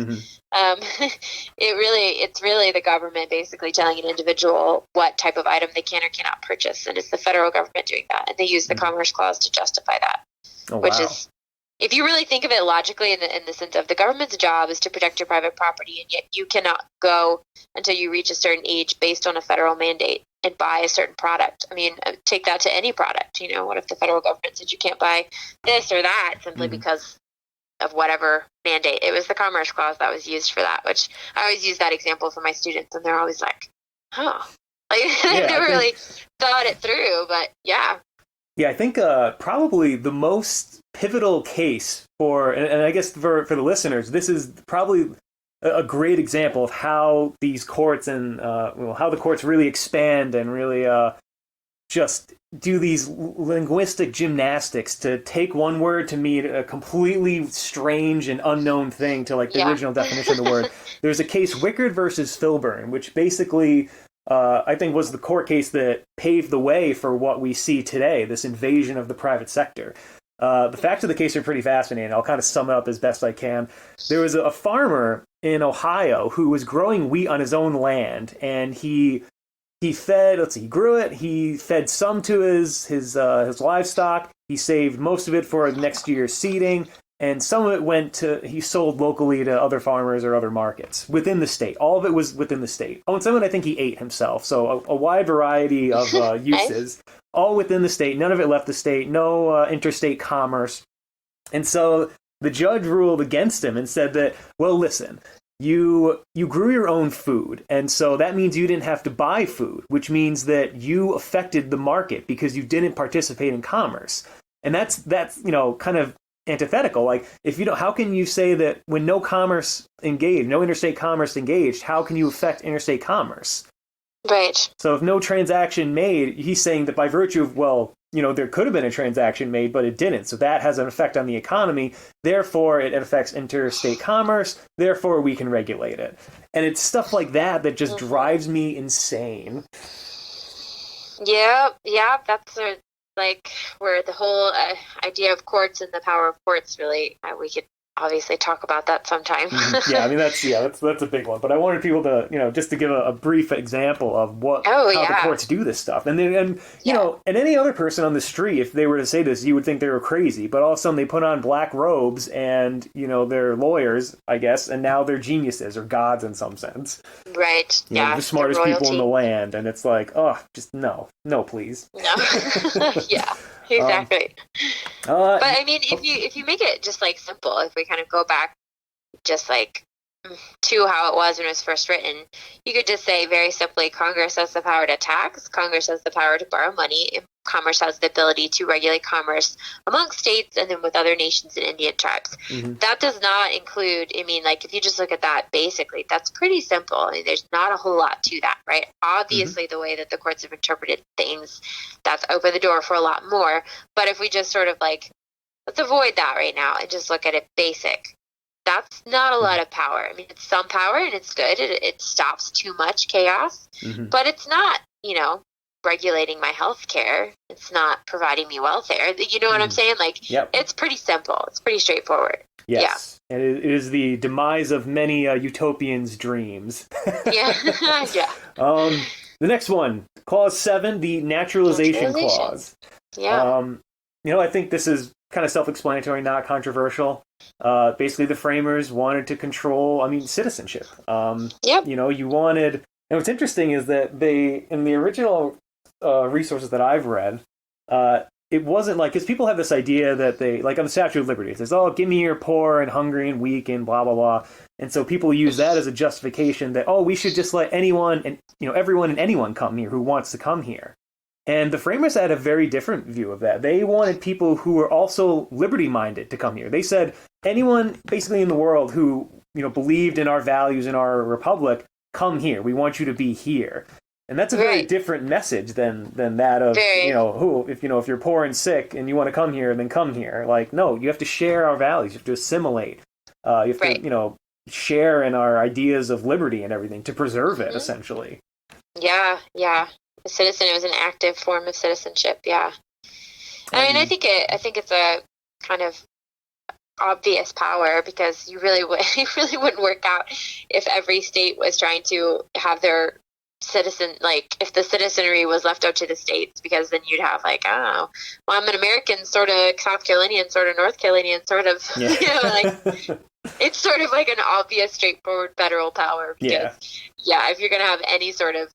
it's really the government basically telling an individual what type of item they can or cannot purchase, and it's the federal government doing that. And they use the Commerce Clause to justify that, which is, if you really think of it logically, in the sense of the government's job is to protect your private property, and yet you cannot go until you reach a certain age based on a federal mandate and buy a certain product. I mean, take that to any product. You know, what if the federal government said you can't buy this or that simply because of whatever mandate? It was the Commerce Clause that was used for that, which I always use that example for my students, and they're always like, "Huh." Like, they never really thought it through, but yeah. Yeah, I think probably the most pivotal case for, and I guess for the listeners, this is probably a great example of how these courts and how the courts really expand and really just do these linguistic gymnastics to take one word to mean a completely strange and unknown thing to like the original definition of the word. There's a case, Wickard versus Filburn, which basically I think was the court case that paved the way for what we see today, this invasion of the private sector. The facts of the case are pretty fascinating. I'll kind of sum it up as best I can. There was a farmer in Ohio who was growing wheat on his own land, and he grew it, he fed some to his livestock, he saved most of it for next year's seeding, and some of it he sold locally to other farmers or other markets within the state. All of it was within the state. Oh, and some of it I think he ate himself. So a wide variety of uses, all within the state. None of it left the state, no interstate commerce. And so the judge ruled against him and said that, well, listen, you grew your own food, and so that means you didn't have to buy food, which means that you affected the market because you didn't participate in commerce. And that's kind of antithetical. Like, how can you say that when no interstate commerce engaged, how can you affect interstate commerce? Right. So if no transaction made, he's saying that by virtue of, there could have been a transaction made, but it didn't. So that has an effect on the economy. Therefore, it affects interstate commerce. Therefore, we can regulate it. And it's stuff like that just drives me insane. Yeah, that's where the whole idea of courts and the power of courts really, we could obviously talk about that sometime. Yeah, I mean that's a big one. But I wanted people to just to give a brief example of how the courts do this stuff. And and any other person on the street, if they were to say this, you would think they were crazy. But all of a sudden they put on black robes and they're lawyers, I guess, and now they're geniuses or gods in some sense. Right. The smartest people in the land, and it's like, oh, just no, please. No. Yeah. Exactly. But I mean, if you make it just like simple, if we kind of go back just like to how it was when it was first written, you could just say very simply, Congress has the power to tax, Congress has the power to borrow money, and Commerce has the ability to regulate commerce among states and then with other nations and Indian tribes. Mm-hmm. That does not include, if you just look at that basically, that's pretty simple. I mean, there's not a whole lot to that, right? Obviously, the way that the courts have interpreted things, that's opened the door for a lot more. But if we just sort of let's avoid that right now and just look at it basic. That's not a lot of power. I mean, it's some power and it's good. It stops too much chaos, but it's not, regulating my health care. It's not providing me welfare. You know what I'm saying? It's pretty simple. It's pretty straightforward. Yes. Yeah. And it is the demise of many utopians' dreams. Yeah. Yeah. The next one, Clause 7, the Naturalization Clause. Yeah. I think this is kind of self-explanatory, not controversial. Basically, the framers wanted to control, citizenship. Yep. You wanted... And what's interesting is that they, in the original resources that I've read, it wasn't because people have this idea that they, on the Statue of Liberty, it says, oh, give me your poor and hungry and weak and blah, blah, blah. And so people use that as a justification that, we should just let anyone and, everyone and anyone come here who wants to come here. And the framers had a very different view of that. They wanted people who were also liberty-minded to come here. They said anyone basically in the world who, believed in our values in our republic, come here. We want you to be here. And that's a very different message than that of, if you're poor and sick and you want to come here, then come here. No, you have to share our values. You have to assimilate. You have to, share in our ideas of liberty and everything to preserve it, essentially. Yeah, yeah. A citizen, it was an active form of citizenship, yeah. I mean, I think it's a kind of obvious power, because you really would it really wouldn't work out if every state was trying to have their citizen, like if the citizenry was left up to the states, because then you'd have like, I don't know, well, I'm an American, sort of South Carolinian, sort of North Carolinian, sort of, Yeah. like it's sort of like an obvious, straightforward federal power, because if you're going to have any sort of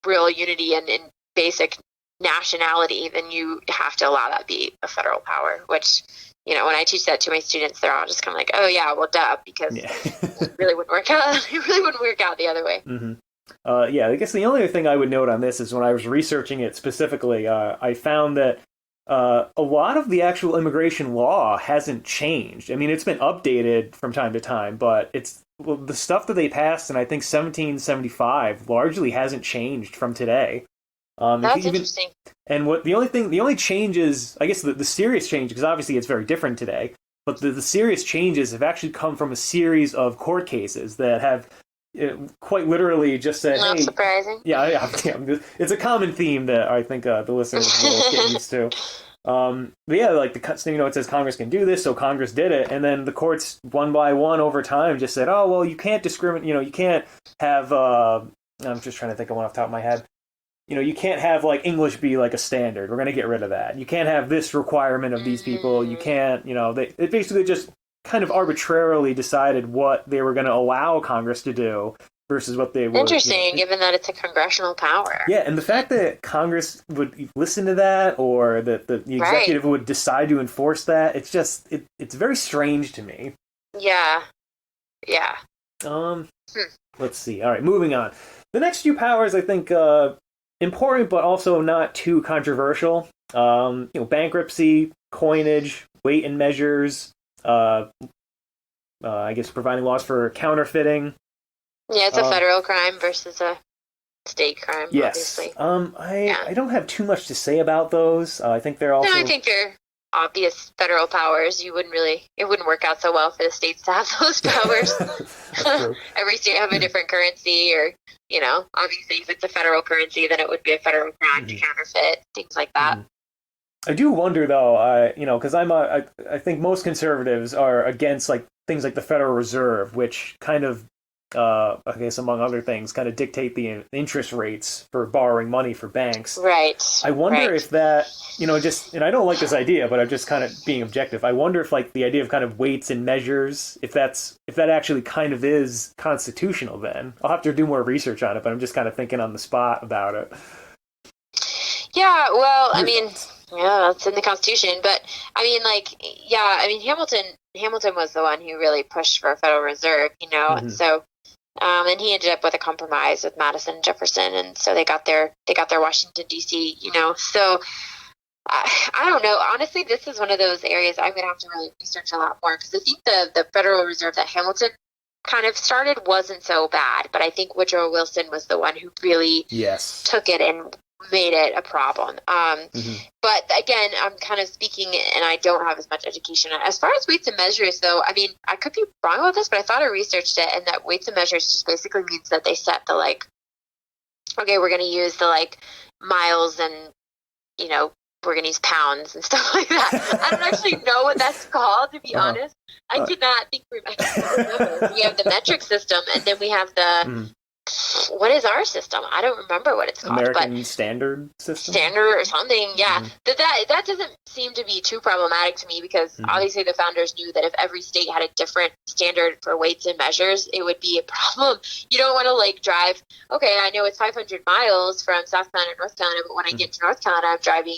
real unity and basic nationality, then you have to allow that be a federal power, which, when I teach that to my students, they're all just kind of like, oh yeah, well, duh, because it really wouldn't work out. It really wouldn't work out the other way. Mm-hmm. I guess the only other thing I would note on this is when I was researching it specifically, I found that a lot of the actual immigration law hasn't changed. I mean, it's been updated from time to time, but the stuff that they passed in, I think, 1775 largely hasn't changed from today. That's interesting. And the only changes, I guess the serious change, because obviously it's very different today, but the serious changes have actually come from a series of court cases that have quite literally just said, Not hey, surprising. Yeah, it's a common theme that I think the listeners will get used to. But yeah, like it says Congress can do this, so Congress did it, and then the courts one by one over time just said, oh well, you can't discriminate. You can't have. I'm just trying to think of one off the top of my head. You can't have like English be like a standard. We're going to get rid of that. You can't have this requirement of these people. You can't. They basically just kind of arbitrarily decided what they were going to allow Congress to do versus what they would. Interesting, given that it's a congressional power. Yeah, and the fact that Congress would listen to that, or that the executive would decide to enforce that, it's very strange to me. Yeah. Let's see. All right, moving on. The next few powers, I think, important, but also not too controversial. Bankruptcy, coinage, weight and measures. I guess providing laws for counterfeiting. Yeah, it's a federal crime versus a state crime. Yes. Obviously. I don't have too much to say about those. I think they're also. No, I think they're obvious federal powers. It wouldn't work out so well for the states to have those powers. Every state have a different currency, or obviously if it's a federal currency, then it would be a federal crime to counterfeit, things like that. I do wonder though, because I think most conservatives are against like things like the Federal Reserve, which kind of, I guess among other things, kind of dictate the interest rates for borrowing money for banks. Right. I wonder if that, and I don't like this idea, but I'm just kind of being objective. I wonder if like the idea of kind of weights and measures, if that actually kind of is constitutional. Then I'll have to do more research on it, but I'm just kind of thinking on the spot about it. Yeah. Well, I mean. Yeah, it's in the Constitution, but Hamilton was the one who really pushed for a Federal Reserve, and so, and he ended up with a compromise with Madison and Jefferson, and so they got their Washington D.C., so I don't know. Honestly, this is one of those areas I'm gonna have to really research a lot more, because I think the Federal Reserve that Hamilton kind of started wasn't so bad, but I think Woodrow Wilson was the one who really took it and made it a problem. But again, I'm kind of speaking, and I don't have as much education. As far as weights and measures, though, I mean, I could be wrong about this, but I thought I researched it, and that weights and measures just basically means that they set the okay, we're going to use the miles, and we're going to use pounds and stuff like that. I don't actually know what that's called, to be honest. I did not think I can't remember. We have the metric system, and then we have the what is our system? I don't remember what it's called. American Standard System? Standard or something, yeah. That doesn't seem to be too problematic to me, because obviously the founders knew that if every state had a different standard for weights and measures, it would be a problem. You don't want to drive, okay, I know it's 500 miles from South Carolina to North Carolina, but when I get to North Carolina, I'm driving,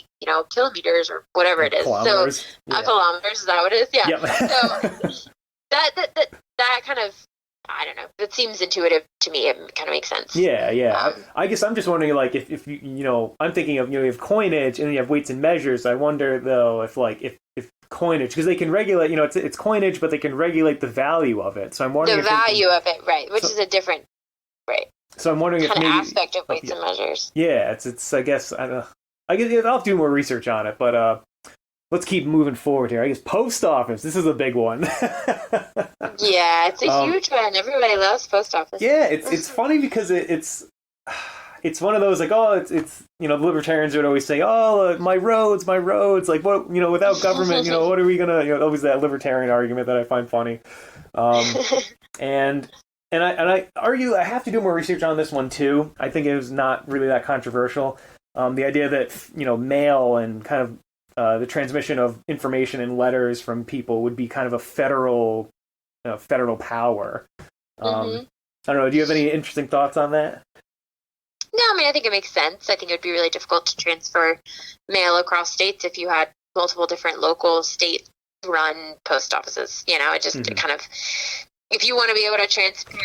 kilometers or whatever it is. Kilometers. So, kilometers, is that what it is? Yeah. Yep. So that kind of, I don't know. It seems intuitive to me. It kind of makes sense. Yeah. I guess I'm just wondering, if you, I'm thinking of, you have coinage and you have weights and measures. I wonder though if coinage, because they can regulate, it's coinage, but they can regulate the value of it. So I'm wondering the value of it, right? Which is a different, right? So I'm wondering kind if of aspect of weights and measures. Yeah, it's. I guess I don't know. I guess I'll have to do more research on it, but let's keep moving forward here. I guess post office. This is a big one. Yeah, it's a huge one. Everybody loves post office. Yeah, it's funny because it's it's one of those like, oh, it's the libertarians would always say, oh, my roads, like what, without government, what are we gonna, always that libertarian argument that I find funny. And I argue I have to do more research on this one too. I think it was not really that controversial. The idea that mail and kind of the transmission of information and letters from people would be kind of a federal power. I don't know. Do you have any interesting thoughts on that? No, I mean, I think it makes sense. I think it would be really difficult to transfer mail across states if you had multiple different local state-run post offices. It kind of, if you want to be able to transfer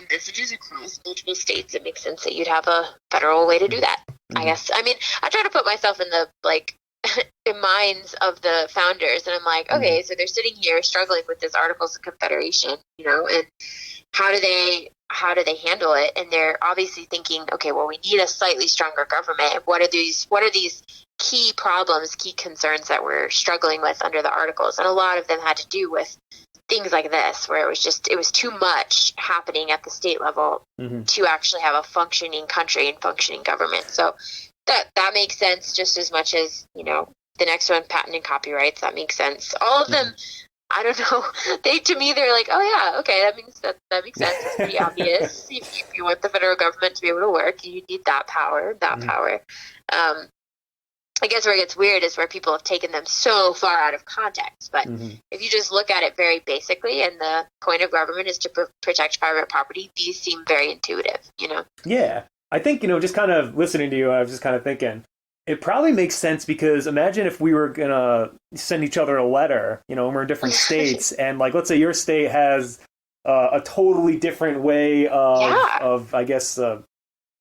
messages across multiple states, it makes sense that you'd have a federal way to do that. I guess. I mean, I try to put myself in the in minds of the founders, and I'm like, okay, so they're sitting here struggling with this Articles of Confederation, and how do they handle it? And they're obviously thinking, okay, well, we need a slightly stronger government. And what are these key problems, key concerns that we're struggling with under the Articles? And a lot of them had to do with things like this, where it was too much happening at the state level to actually have a functioning country and functioning government. So that makes sense just as much as, the next one, patent and copyrights, that makes sense. All of them, I don't know. They're like, oh yeah, okay, that makes sense. It's pretty obvious. If you want the federal government to be able to work, you need that power. I guess where it gets weird is where people have taken them so far out of context. But if you just look at it very basically, and the point of government is to protect private property, these seem very intuitive. Yeah, I think just kind of listening to you, I was just kind of thinking, it probably makes sense because imagine if we were gonna send each other a letter, and we're in different states, and like let's say your state has a totally different way of I guess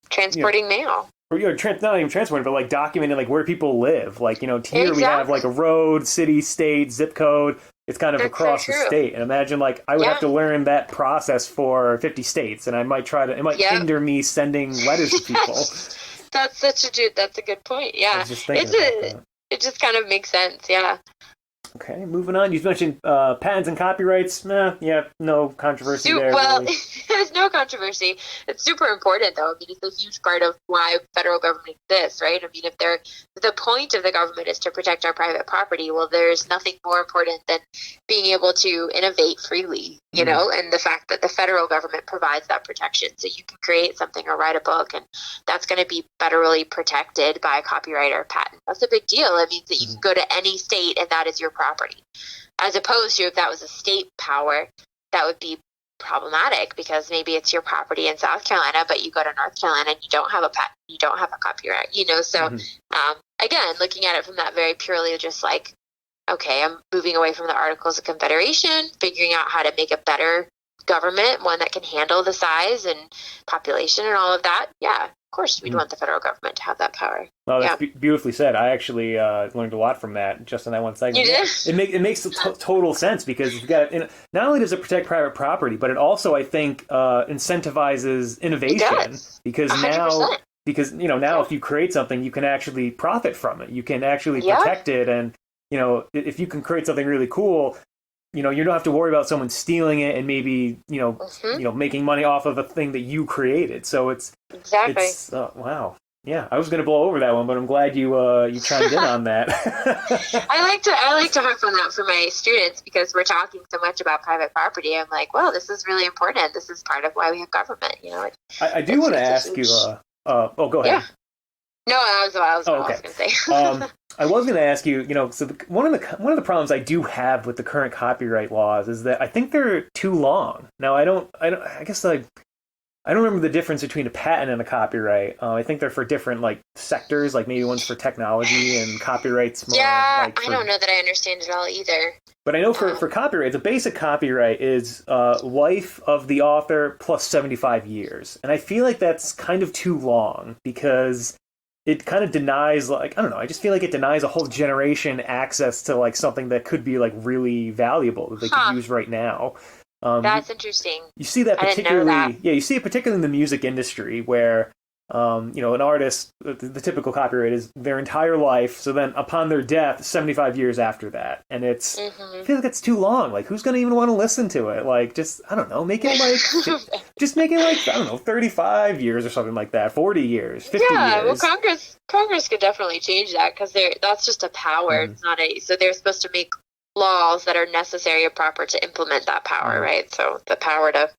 transporting mail. Or not even transporting, but like documenting like where people live. Like here we have like a road, city, state, zip code. It's kind of across the state. And imagine like I would have to learn that process for 50 states, and it might hinder me sending letters to people. That's a good point. Yeah, it just kind of makes sense. Yeah. Okay, moving on. You mentioned patents and copyrights. No controversy there. Well, really. There's no controversy. It's super important, though. I mean, it's a huge part of why federal government exists, right? I mean, if the point of the government is to protect our private property, well, there's nothing more important than being able to innovate freely, and the fact that the federal government provides that protection. So you can create something or write a book, and that's going to be federally protected by a copyright or a patent. That's a big deal. It means that you can go to any state, and that is your property. As opposed to if that was a state power, that would be problematic because maybe it's your property in South Carolina, but you go to North Carolina and you don't have a patent, you don't have a copyright, So again, looking at it from that very purely just like, okay, I'm moving away from the Articles of Confederation, figuring out how to make a better government, one that can handle the size and population and all of that. Yeah, of course we'd want the federal government to have that power. Well, that's beautifully said. I actually learned a lot from that just in that one segment. You did? It makes total sense because you've got not only does it protect private property, but it also I think incentivizes innovation because 100%. Now if you create something, you can actually profit from it. You can actually protect it, and if you can create something really cool. You don't have to worry about someone stealing it and maybe, making money off of a thing that you created. So it's wow. Yeah, I was going to blow over that one, but I'm glad you chimed in on that. I like to harp on that for my students because we're talking so much about private property. I'm like, well, this is really important. This is part of why we have government. I do want to ask you. Go ahead. Yeah. No, that was what I was going to say. I was going to ask you, so one of the problems I do have with the current copyright laws is that I think they're too long. Now, I guess I don't remember the difference between a patent and a copyright. I think they're for different sectors, like maybe one's for technology and copyrights more. Yeah, I don't know that I understand it all either. But I know for copyright, the basic copyright is life of the author plus 75 years. And I feel like that's kind of too long because it kind of denies, I don't know, I just feel like it denies a whole generation access to something that could be really valuable that they could use right now. That's interesting. You see that particularly, you see it particularly in the music industry where An artist, the typical copyright is their entire life. So then upon their death, 75 years after that. And I feel like it's too long. Like, who's going to even want to listen to it? Like, just, I don't know, make it like, just make it like, I don't know, 35 years or something like that, 40 years, 50 years. Yeah, well, Congress could definitely change that because that's just a power. It's not so they're supposed to make laws that are necessary and proper to implement that power, right? So the power to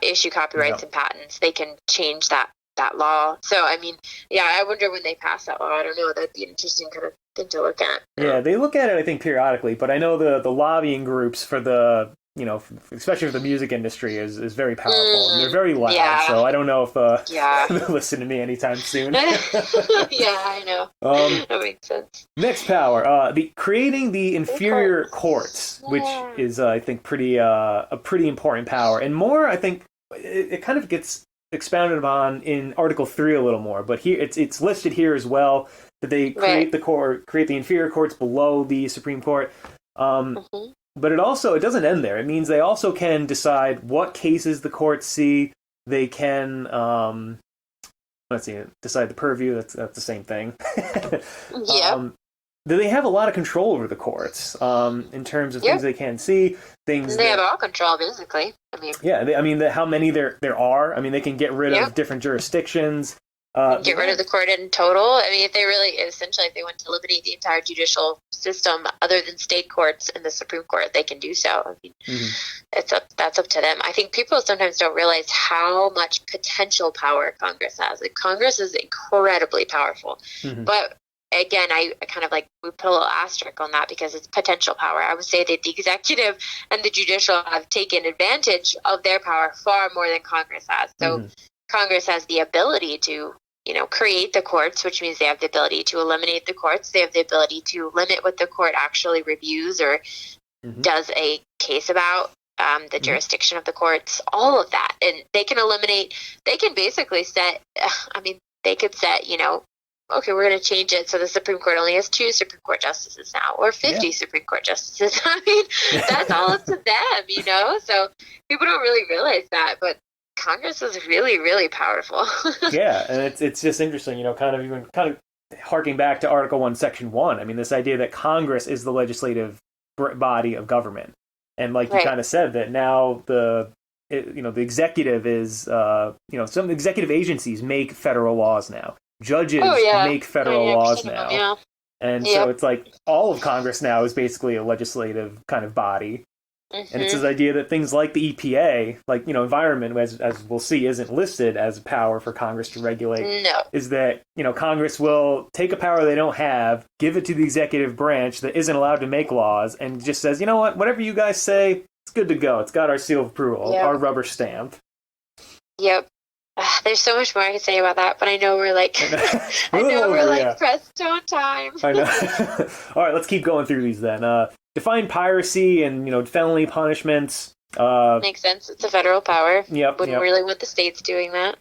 issue copyrights and patents, they can change that law. So I mean, I wonder when they pass that law. I don't know. That'd be an interesting kind of thing to look at. Yeah, they look at it, I think, periodically, but I know the lobbying groups for the especially for the music industry is very powerful, and they're very loud. So I don't know if they'll listen to me anytime soon. Yeah, I know. That makes sense. Next power, creating the inferior courts, which is I think a pretty important power, and more. I think it kind of gets expounded upon in Article 3 a little more, but here it's listed here as well that they create the inferior courts below the Supreme Court. But it doesn't end there. It means they also can decide what cases the courts see. They can, decide the purview. That's the same thing. They have a lot of control over the courts in terms of things they can see. They have all control, basically. I mean, how many there are. I mean, they can get rid of different jurisdictions. Get rid of the court in total. I mean, if they want to eliminate the entire judicial system other than state courts and the Supreme Court, they can do so. I mean, that's up to them. I think people sometimes don't realize how much potential power Congress has. Like, Congress is incredibly powerful, but again, I kind of we put a little asterisk on that because it's potential power. I would say that the executive and the judicial have taken advantage of their power far more than Congress has. So Congress has the ability to, create the courts, which means they have the ability to eliminate the courts. They have the ability to limit what the court actually reviews or does a case about, the jurisdiction of the courts, all of that. And they can basically set, they could set, okay, we're going to change it so the Supreme Court only has 2 Supreme Court justices now, or 50 Supreme Court justices. I mean, that's all up to them, So people don't really realize that, but Congress is really, really powerful. Yeah, and it's just interesting, kind of harking back to Article 1, Section 1. I mean, this idea that Congress is the legislative body of government. And like you kind of said, that now the executive is, some executive agencies make federal laws now. Judges make federal laws now. And so it's like all of Congress now is basically a legislative kind of body. And it's this idea that things like the EPA, environment, as we'll see, isn't listed as a power for Congress to regulate. No. Is that, Congress will take a power they don't have, give it to the executive branch that isn't allowed to make laws, and just says, you know what, whatever you guys say, it's good to go. It's got our seal of approval, our rubber stamp. Yep. There's so much more I could say about that, but I know we're pressed on time. I know. All right, let's keep going through these then. Define piracy and, felony punishments. Makes sense. It's a federal power. Wouldn't really want the states doing that.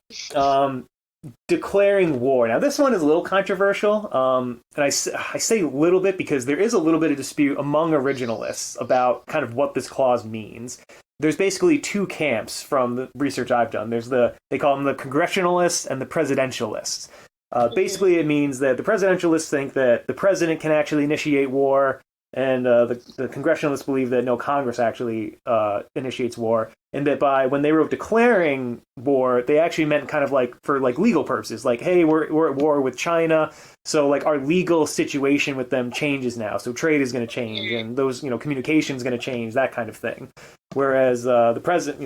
Declaring war. Now, this one is a little controversial, and I say a little bit because there is a little bit of dispute among originalists about kind of what this clause means. There's basically 2 camps from the research I've done. They call them the Congressionalists and the Presidentialists. Basically, it means that the Presidentialists think that the president can actually initiate war, and the Congressionalists believe that no, Congress actually initiates war, and that when they wrote declaring war, they actually meant kind of for legal purposes, hey, we're at war with China, so our legal situation with them changes now, so trade is going to change, and those communication is going to change, that kind of thing. Whereas the president,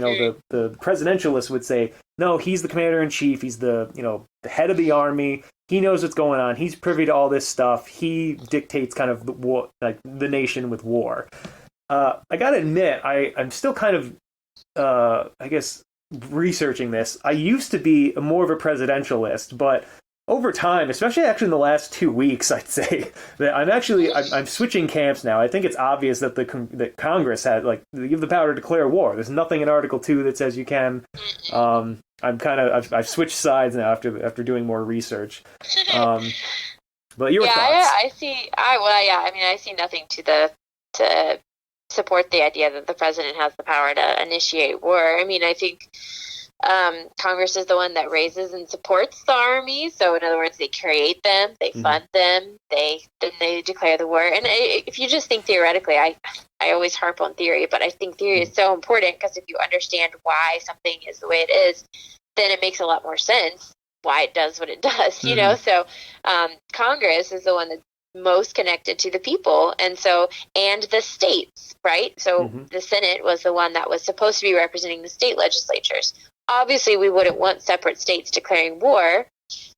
the presidentialists would say, no, he's the commander in chief, he's the the head of the army. He knows what's going on. He's privy to all this stuff. He dictates kind of the nation with war. I gotta admit, I'm still kind of, I guess, researching this. I used to be more of a presidentialist, but over time, especially actually in the last 2 weeks, I'd say that I'm switching camps now. I think it's obvious that that Congress had they give the power to declare war. There's nothing in Article 2 that says you can. I've switched sides now after doing more research. But your thoughts? I see nothing to support the idea that the president has the power to initiate war. I mean, I think Congress is the one that raises and supports the army. So in other words, they create them, they fund them, then they declare the war. And if you just think theoretically, I always harp on theory, but I think theory is so important, because if you understand why something is the way it is, then it makes a lot more sense why it does what it does, you know? So Congress is the one that's most connected to the people, and the states, right? So the Senate was the one that was supposed to be representing the state legislatures. Obviously, we wouldn't want separate states declaring war,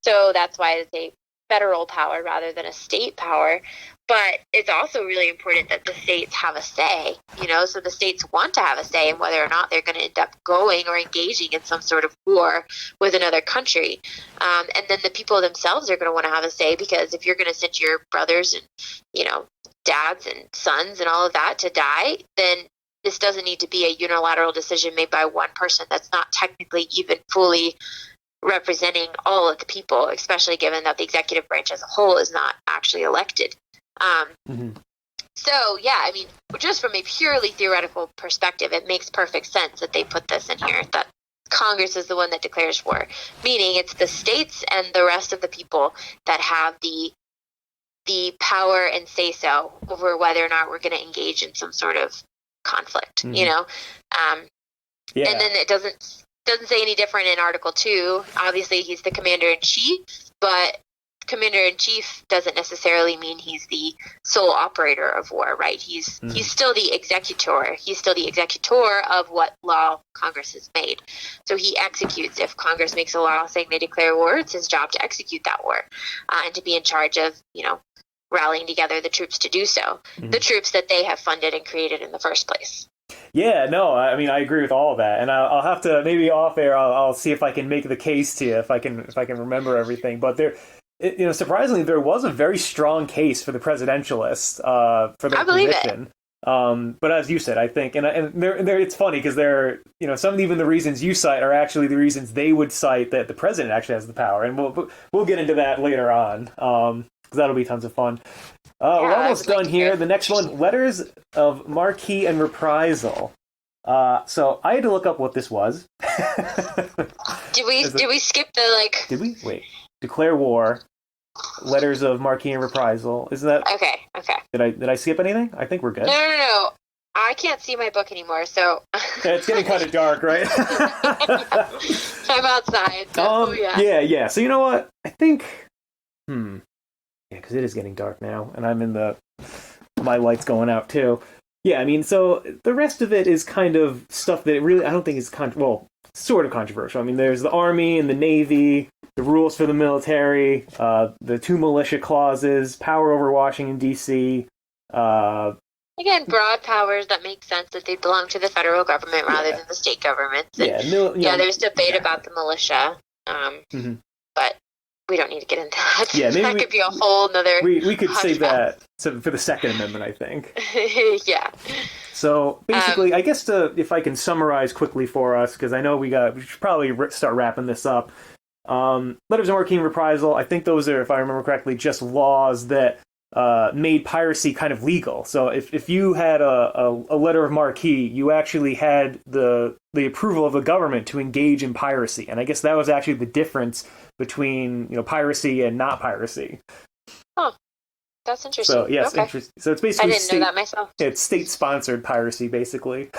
so that's why it's a federal power rather than a state power. But it's also really important that the states have a say, you know, so the states want to have a say in whether or not they're going to end up going or engaging in some sort of war with another country. And then the people themselves are going to want to have a say, because if you're going to send your brothers and, you know, dads and sons and all of that to die, then this doesn't need to be a unilateral decision made by one person that's not technically even fully representing all of the people, especially given that the executive branch as a whole is not actually elected. So, yeah, I mean, just from a purely theoretical perspective, it makes perfect sense that they put this in here, that Congress is the one that declares war, meaning it's the states and the rest of the people that have the power and say-so over whether or not we're going to engage in some sort of conflict, you know? And then it doesn't say any different in Article 2. Obviously, he's the commander-in-chief, but commander-in-chief doesn't necessarily mean he's the sole operator of war, right? He's still the executor. He's still the executor of what law Congress has made. So he executes. If Congress makes a law saying they declare war, it's his job to execute that war, and to be in charge of, you know, rallying together the troops to do so, the troops that they have funded and created in the first place. Yeah, no, I mean, I agree with all of that, and I'll have to, maybe off air, I'll see if I can make the case to you, if I can remember everything. But you know, surprisingly, there was a very strong case for the presidentialists for their position. But as you said, I think, and it's funny because they're, you know, some of even the reasons you cite are actually the reasons they would cite that the president actually has the power, and we'll get into that later on, because that'll be tons of fun. We're almost done here. The next one, letters of marque and reprisal. So I had to look up what this was. Did we skip the Did we? Wait. Declare war. Letters of marque and reprisal. Isn't that okay? Did I skip anything? I think we're good. No. I can't see my book anymore, so it's getting kind of dark, right? I'm outside. Yeah. So you know what? I think. Yeah, because it is getting dark now, and I'm in my light's going out too. Yeah, I mean, so the rest of it is kind of stuff that really I don't think is sort of controversial. I mean, there's the Army and the Navy, the rules for the military, the 2 militia clauses, power over Washington, D.C. Again, broad powers that make sense that they belong to the federal government rather than the state governments. And, there's debate about the militia, but we don't need to get into that. Yeah, maybe that could be a whole nother. We could save that for the Second Amendment, I think. Yeah. So basically, I guess if I can summarize quickly for us, because I know we should probably start wrapping this up. Letters of marque and reprisal. I think those are, if I remember correctly, just laws that made piracy kind of legal. So if you had a letter of marque, you actually had the approval of the government to engage in piracy, and I guess that was actually the difference between, you know, piracy and not piracy. Huh. That's interesting. So yes, okay. Interesting. So it's basically I didn't know that myself. It's state-sponsored piracy, basically.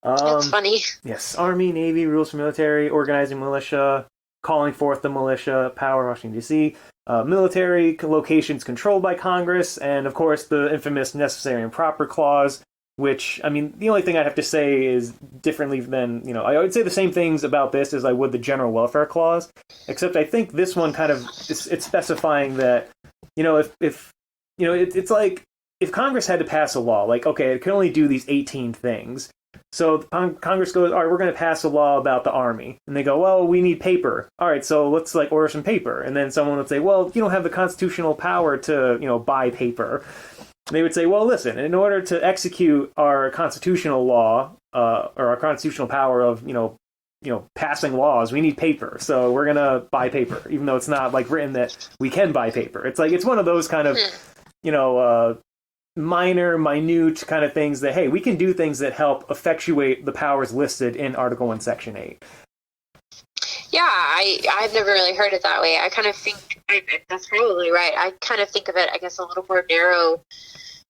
That's funny. Yes, Army, Navy, rules for military, organizing militia, calling forth the militia, power, Washington, D.C., military locations controlled by Congress, and of course the infamous necessary and proper clause, which, I mean, the only thing I'd have to say is differently than, you know, I would say the same things about this as I would the general welfare clause, except I think this one kind of, it's specifying that, you know, if you know, it's like, if Congress had to pass a law, like, okay, it can only do these 18 things. So Congress goes, all right, we're going to pass a law about the Army. And they go, well, we need paper. All right, so let's, like, order some paper. And then someone would say, well, you don't have the constitutional power to, you know, buy paper. They would say, well, listen, in order to execute our constitutional law, or our constitutional power of, you know, passing laws, we need paper. So we're going to buy paper, even though it's not, like, written that we can buy paper. It's like, it's one of those kind of, you know, minute kind of things that, hey, we can do things that help effectuate the powers listed in Article 1, Section 8. Yeah, I've never really heard it that way. I kind of think that's probably right. I kind of think of it, I guess, a little more narrow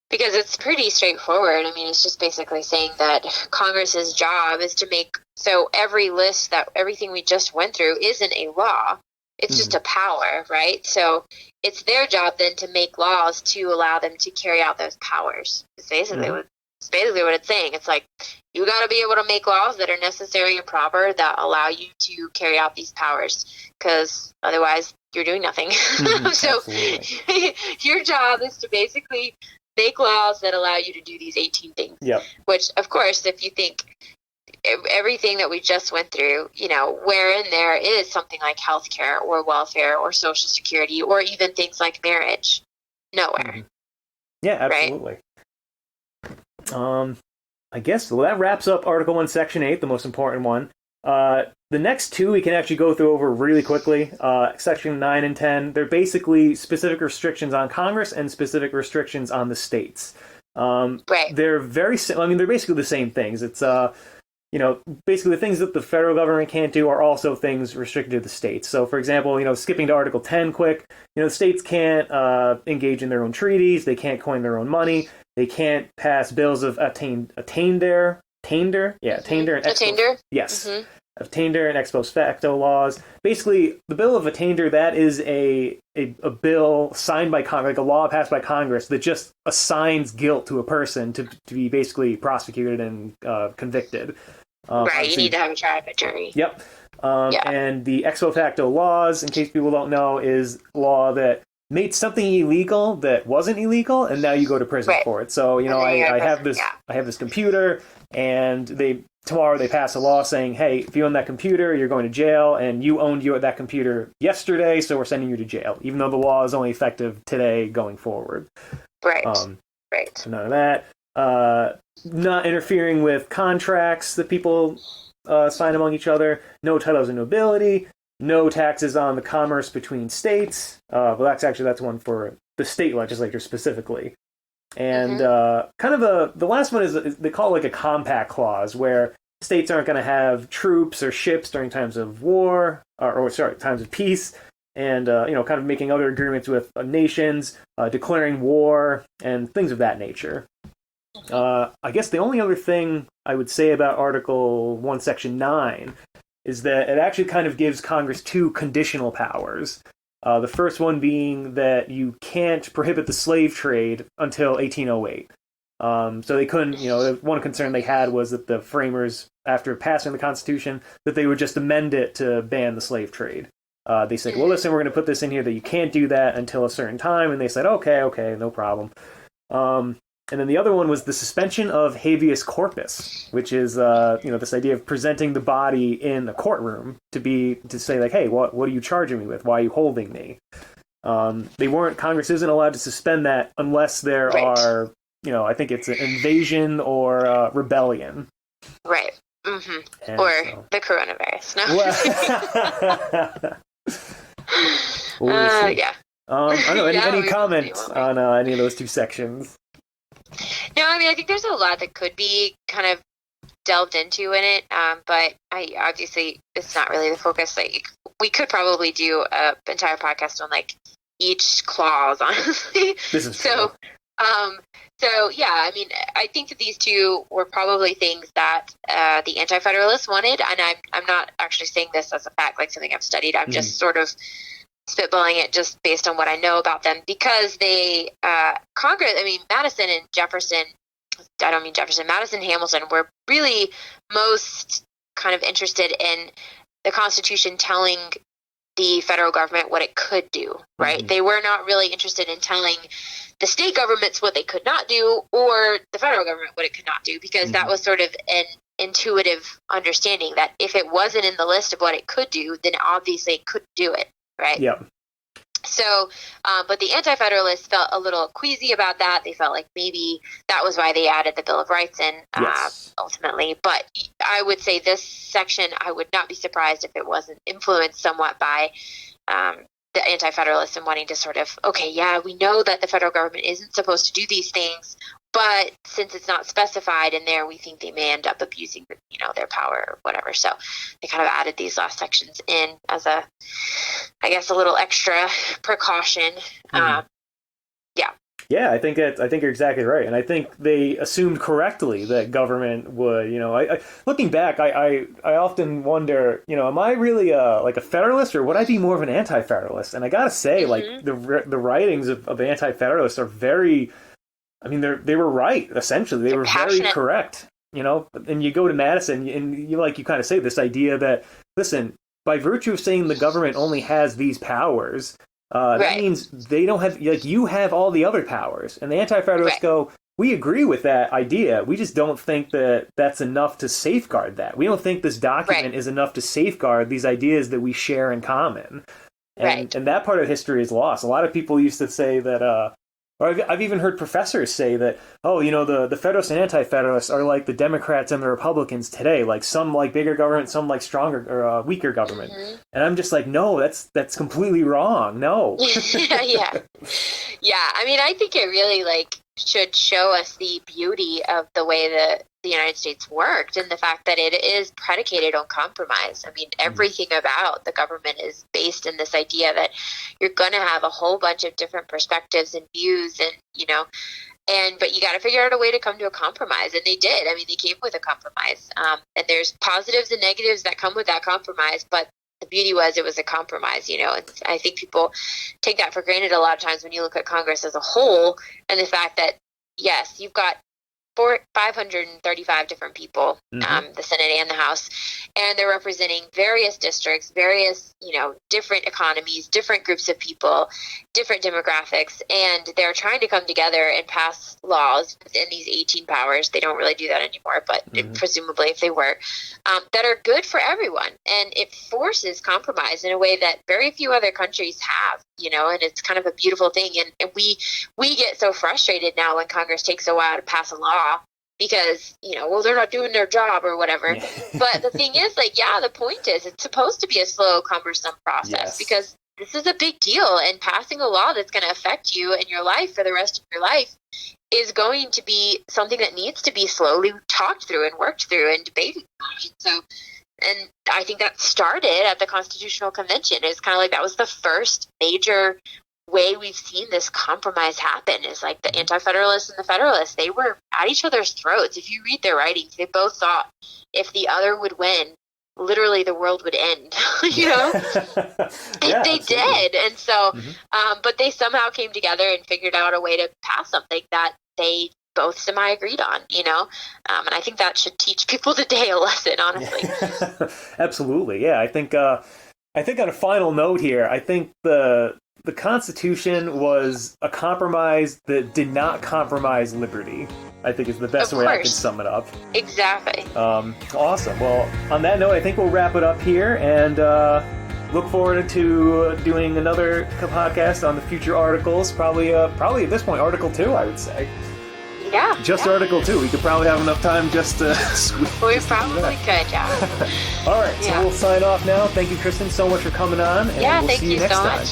because it's pretty straightforward. I mean, it's just basically saying that Congress's job is to make so every list that everything we just went through isn't a law. It's just a power, right? So it's their job then to make laws to allow them to carry out those powers. It's basically what it's saying. It's like you got to be able to make laws that are necessary and proper that allow you to carry out these powers, because otherwise you're doing nothing. So your job is to basically make laws that allow you to do these 18 things. Yep. Which, of course, if you think everything that we just went through, where in there is something like healthcare or welfare or social security or even things like marriage, nowhere. Yeah, absolutely. Right? I guess that wraps up Article 1, Section 8, the most important one. The next two we can actually go through over really quickly. Section 9 and 10, they're basically specific restrictions on Congress and specific restrictions on the states. Right. They're they're basically the same things. It's basically the things that the federal government can't do are also things restricted to the states. So, for example, skipping to Article 10 quick, the states can't engage in their own treaties, they can't coin their own money, they can't pass bills of attainder and attainder and ex post facto laws. Basically, the Bill of Attainder, that is a bill signed by Congress, like a law passed by Congress that just assigns guilt to a person to be basically prosecuted and convicted. Right, you need to have a trial by jury. Yep. And the ex post facto laws, in case people don't know, is law that made something illegal that wasn't illegal, and now you go to prison for it. So, I have this computer, and tomorrow they pass a law saying, hey, if you own that computer, you're going to jail, and you owned that computer yesterday, so we're sending you to jail, even though the law is only effective today going forward. Right. Right. So none of that. Not interfering with contracts that people sign among each other. No titles of nobility. No taxes on the commerce between states. That's one for the state legislature specifically. And the last one is they call it like a compact clause, where states aren't going to have troops or ships during times of war, times of peace, and kind of making other agreements with nations, declaring war, and things of that nature. I guess the only other thing I would say about Article 1, Section 9 is that it actually kind of gives Congress two conditional powers. The first one being that you can't prohibit the slave trade until 1808. So they couldn't, the one concern they had was that the framers, after passing the Constitution, that they would just amend it to ban the slave trade. They said, well, listen, we're going to put this in here that you can't do that until a certain time. And they said, okay, no problem. And then the other one was the suspension of habeas corpus, which is, this idea of presenting the body in a courtroom to say like, hey, what are you charging me with? Why are you holding me? Congress isn't allowed to suspend that unless there are, I think it's an invasion or rebellion. Right. Mm-hmm. Or the coronavirus. No. Yeah. I don't know. Any comments on any of those two sections? No, I think there's a lot that could be kind of delved into in it, but obviously it's not really the focus. Like, we could probably do an entire podcast on like each clause, honestly. This is true. So yeah, I think that these two were probably things that the Anti-Federalists wanted, and I'm not actually saying this as a fact, like something I've studied. I'm just sort of spitballing it just based on what I know about them, because Madison and Jefferson, Madison and Hamilton were really most kind of interested in the Constitution telling the federal government what it could do, right? Mm-hmm. They were not really interested in telling the state governments what they could not do, or the federal government what it could not do, because that was sort of an intuitive understanding that if it wasn't in the list of what it could do, then obviously it couldn't do it. Right. Yeah. So, but the Anti-Federalists felt a little queasy about that. They felt like maybe that was why they added the Bill of Rights in ultimately. But I would say this section, I would not be surprised if it wasn't influenced somewhat by the anti-federalists and wanting to sort of, okay, yeah, we know that the federal government isn't supposed to do these things, but since it's not specified in there, we think they may end up abusing, their power or whatever. So they kind of added these last sections in as a little extra precaution. Yeah, I think you're exactly right, and I think they assumed correctly that government would. Looking back, I often wonder, am I really a federalist, or would I be more of an anti-federalist? And I gotta say, like the writings of anti-federalists are very. I mean, they were right. Essentially, they were very correct. And you go to Madison, and you kind of say this idea that, listen, by virtue of saying the government only has these powers. That means they don't have, you have all the other powers. And the anti-federalists go, we agree with that idea. We just don't think that that's enough to safeguard that. We don't think this document is enough to safeguard these ideas that we share in common. And that part of history is lost. A lot of people used to say that, or I've even heard professors say that, the Federalists and Anti-Federalists are like the Democrats and the Republicans today. Like some like bigger government, some like stronger or weaker government. Mm-hmm. And I'm just like, no, that's completely wrong. No. Yeah. I mean, I think it really should show us the beauty of the way that the United States worked and the fact that it is predicated on compromise. I mean, everything about the government is based in this idea that you're going to have a whole bunch of different perspectives and views but you got to figure out a way to come to a compromise. And they did. I mean, they came with a compromise. And there's positives and negatives that come with that compromise, but the beauty was it was a compromise, and I think people take that for granted a lot of times when you look at Congress as a whole and the fact that, yes, you've got 535 different people, the Senate and the House, and they're representing various districts, various, different economies, different groups of people, different demographics, and they're trying to come together and pass laws within these 18 powers. They don't really do that anymore, but presumably if they were, that are good for everyone. And it forces compromise in a way that very few other countries have, and it's kind of a beautiful thing. And we get so frustrated now when Congress takes a while to pass a law because, they're not doing their job or whatever. Yeah. But the thing is, the point is it's supposed to be a slow, cumbersome process because this is a big deal. And passing a law that's going to affect you and your life for the rest of your life is going to be something that needs to be slowly talked through and worked through and debated. And I think that started at the Constitutional Convention. It's kind of like that was the first major way we've seen this compromise happen is like the Anti-Federalists and the Federalists. They were at each other's throats. If you read their writings, they both thought if the other would win, literally the world would end, they did. And so, but they somehow came together and figured out a way to pass something that they both semi-agreed on, and I think that should teach people today a lesson, honestly. Absolutely. Yeah. I think on a final note here, I think the Constitution was a compromise that did not compromise liberty, I think is the best way I can sum it up. Exactly. Awesome. Well, on that note, I think we'll wrap it up here and look forward to doing another podcast on the future articles. Probably at this point, Article 2, I would say. Yeah. Just Article 2. We could probably have enough time just to squeeze. We probably could, yeah. All right, so we'll sign off now. Thank you, Kristen, so much for coming on. And we'll see you next time.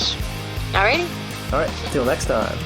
Alrighty. All right, until next time.